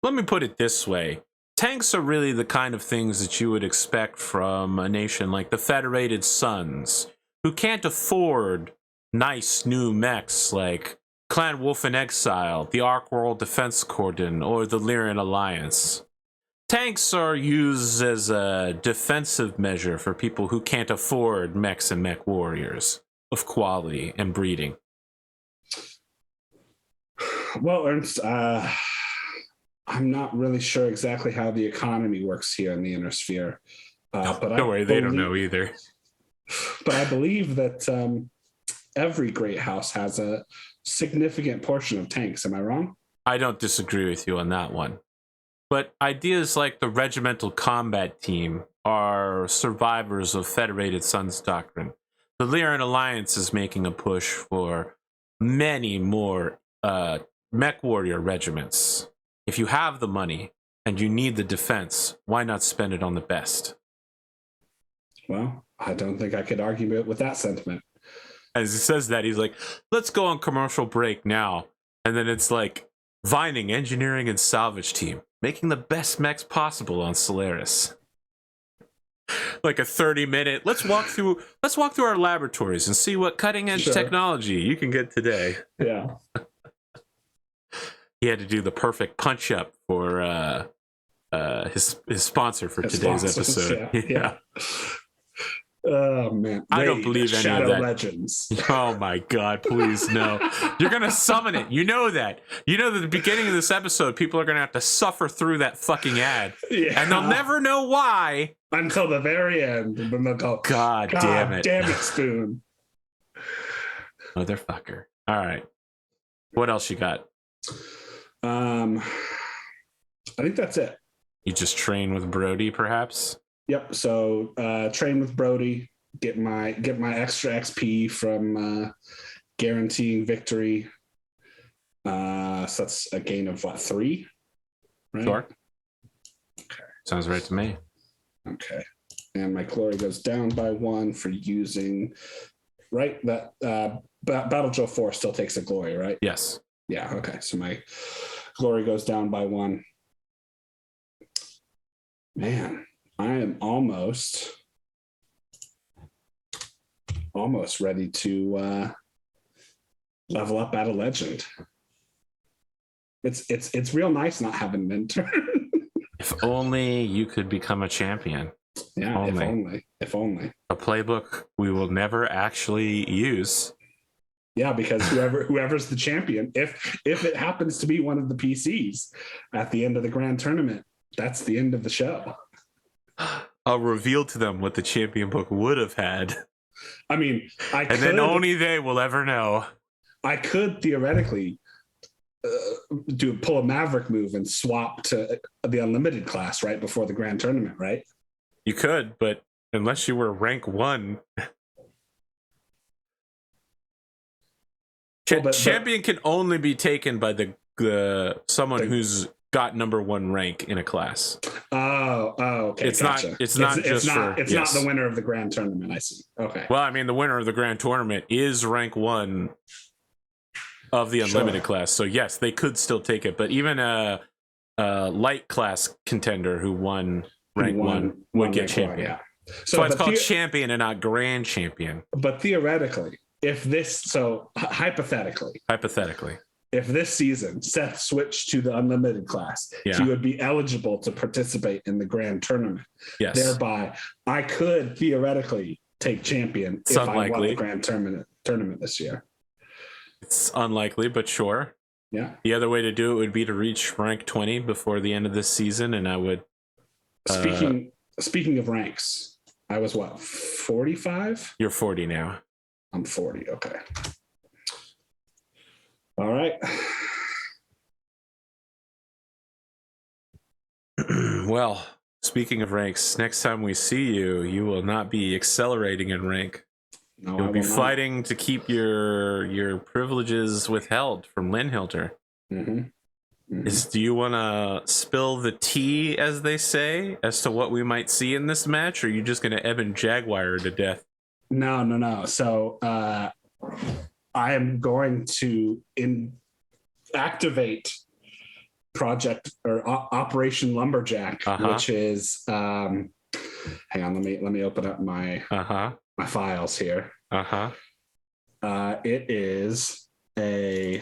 [SPEAKER 1] Let me put it this way. Tanks are really the kind of things that you would expect from a nation like the Federated Suns, who can't afford nice new mechs like Clan Wolf in Exile, the Ark World Defense Cordon, or the Lyrian Alliance. Tanks are used as a defensive measure for people who can't afford mechs and mech warriors of quality and breeding.
[SPEAKER 2] Well, Ernst, I'm not really sure exactly how the economy works here in the Inner Sphere. But
[SPEAKER 1] don't worry, they don't know either.
[SPEAKER 2] But I believe that every great house has a significant portion of tanks. Am I wrong?
[SPEAKER 1] I don't disagree with you on that one. But ideas like the regimental combat team are survivors of Federated Suns doctrine. The Lyrian Alliance is making a push for many more mech warrior regiments. If you have the money, and you need the defense, why not spend it on the best?
[SPEAKER 2] Well, I don't think I could argue with that sentiment.
[SPEAKER 1] As he says that, he's like, let's go on commercial break now. And then it's like, Vining Engineering and Salvage Team, making the best mechs possible on Solaris. Like a 30-minute, let's walk through our laboratories and see what cutting edge technology you can get today.
[SPEAKER 2] Yeah.
[SPEAKER 1] He had to do the perfect punch up for his sponsor for today's episode.
[SPEAKER 2] Yeah. Oh man,
[SPEAKER 1] I don't believe any
[SPEAKER 2] Shadow
[SPEAKER 1] of that.
[SPEAKER 2] Legends.
[SPEAKER 1] Oh my god, please no. You're gonna summon it. You know that. You know that at the beginning of this episode, people are gonna have to suffer through that fucking ad.
[SPEAKER 2] Yeah.
[SPEAKER 1] And they'll never know why.
[SPEAKER 2] Until the very end. And then they'll go,
[SPEAKER 1] God damn it.
[SPEAKER 2] Damn it, Spoon.
[SPEAKER 1] Motherfucker. All right. What else you got?
[SPEAKER 2] I think that's it.
[SPEAKER 1] You just train with Brody, perhaps?
[SPEAKER 2] Yep. So train with Brody, get my extra XP from guaranteeing victory. So that's a gain of what, 3? Right?
[SPEAKER 1] Sure.
[SPEAKER 2] Okay.
[SPEAKER 1] Sounds right to me.
[SPEAKER 2] Okay. And my glory goes down by 1 for using that Battle Joe 4 still takes a glory, right?
[SPEAKER 1] Yes.
[SPEAKER 2] Yeah, okay. So my glory goes down by 1. Man, I am almost ready to level up at a legend. It's real nice not having an intern.
[SPEAKER 1] If only you could become a champion.
[SPEAKER 2] Yeah, if only.
[SPEAKER 1] A playbook we will never actually use.
[SPEAKER 2] Yeah, because whoever's the champion, if it happens to be one of the PCs at the end of the grand tournament, that's the end of the show.
[SPEAKER 1] I'll reveal to them what the champion book would have had.
[SPEAKER 2] I mean,
[SPEAKER 1] then only they will ever know.
[SPEAKER 2] I could theoretically pull a Maverick move and swap to the unlimited class right before the grand tournament, right?
[SPEAKER 1] You could, but unless you were rank 1, champion can only be taken by someone who's got number 1 rank in a class.
[SPEAKER 2] Oh, okay.
[SPEAKER 1] It's not the
[SPEAKER 2] winner of the grand tournament. I see. Okay.
[SPEAKER 1] Well, I mean, the winner of the grand tournament is rank 1 of the unlimited class. So yes, they could still take it, but even a light class contender who won rank 1 would get champion. Yeah. So it's called champion and not grand champion.
[SPEAKER 2] But theoretically, hypothetically, if this season Seth switched to the unlimited class, he would be eligible to participate in the grand tournament.
[SPEAKER 1] Yes.
[SPEAKER 2] Thereby, I could theoretically take champion if I won the grand tournament this year.
[SPEAKER 1] It's unlikely, but sure.
[SPEAKER 2] Yeah.
[SPEAKER 1] The other way to do it would be to reach rank 20 before the end of this season, and I would.
[SPEAKER 2] Speaking of ranks, I was 45?
[SPEAKER 1] You're 40 now.
[SPEAKER 2] I'm 40. Okay. All right.
[SPEAKER 1] Well, speaking of ranks, next time we see you, you will not be accelerating in rank.
[SPEAKER 2] No,
[SPEAKER 1] You'll be fighting to keep your privileges withheld from Linhilter.
[SPEAKER 2] Mm-hmm. Mm-hmm.
[SPEAKER 1] Do you want to spill the tea, as they say, as to what we might see in this match, or are you just going to Eben Jaguar to death?
[SPEAKER 2] No. So I am going to activate Project or Operation Lumberjack, which is hang on, let me open up my my files here. It is a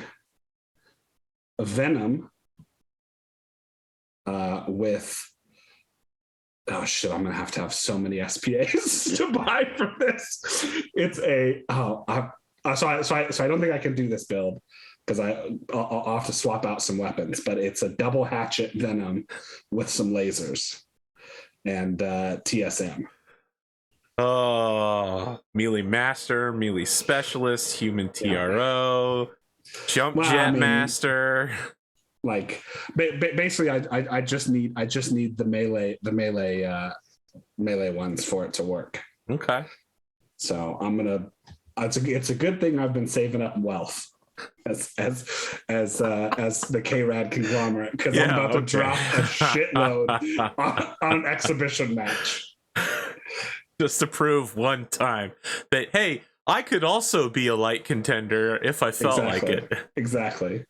[SPEAKER 2] Venom with I'm gonna have to have so many SPAs to buy for this. It's so I don't think I can do this build because I'll have to swap out some weapons, but it's a double hatchet Venom with some lasers and TSM.
[SPEAKER 1] Oh, melee master, melee specialist, human TRO, jump jet master.
[SPEAKER 2] Like basically, I just need the melee ones for it to work.
[SPEAKER 1] Okay.
[SPEAKER 2] So I'm gonna. It's a good thing I've been saving up wealth as the K-Rad conglomerate, because I'm about to drop a shitload on an exhibition match.
[SPEAKER 1] Just to prove one time that, hey, I could also be a light contender if I felt like it.
[SPEAKER 2] Exactly.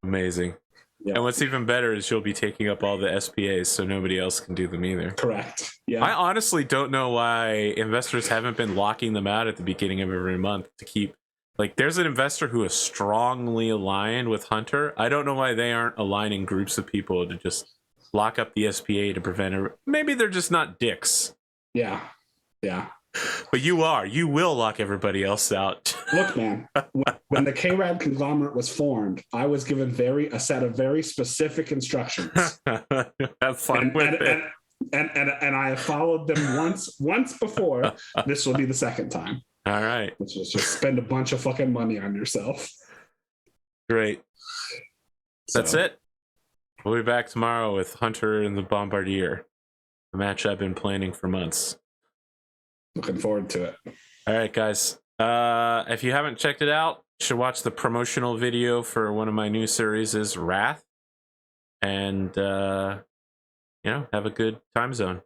[SPEAKER 1] Amazing. Yeah. And what's even better is you'll be taking up all the SPAs, so nobody else can do them either.
[SPEAKER 2] Correct. Yeah.
[SPEAKER 1] I honestly don't know why investors haven't been locking them out at the beginning of every month to keep. Like, there's an investor who is strongly aligned with Hunter. I don't know why they aren't aligning groups of people to just lock up the SPA to prevent it. Maybe they're just not dicks.
[SPEAKER 2] Yeah.
[SPEAKER 1] But you are. You will lock everybody else out.
[SPEAKER 2] Look, man, when the K-Rad conglomerate was formed, I was given a set of very specific instructions.
[SPEAKER 1] Have fun with it.
[SPEAKER 2] And I have followed them once before. This will be the second time.
[SPEAKER 1] All right.
[SPEAKER 2] Which is just spend a bunch of fucking money on yourself.
[SPEAKER 1] Great. That's it. We'll be back tomorrow with Hunter and the Bombardier, a match I've been planning for months.
[SPEAKER 2] Looking forward to it.
[SPEAKER 1] All right, guys. If you haven't checked it out, you should watch the promotional video for one of my new series, is Wrath. And, have a good time zone.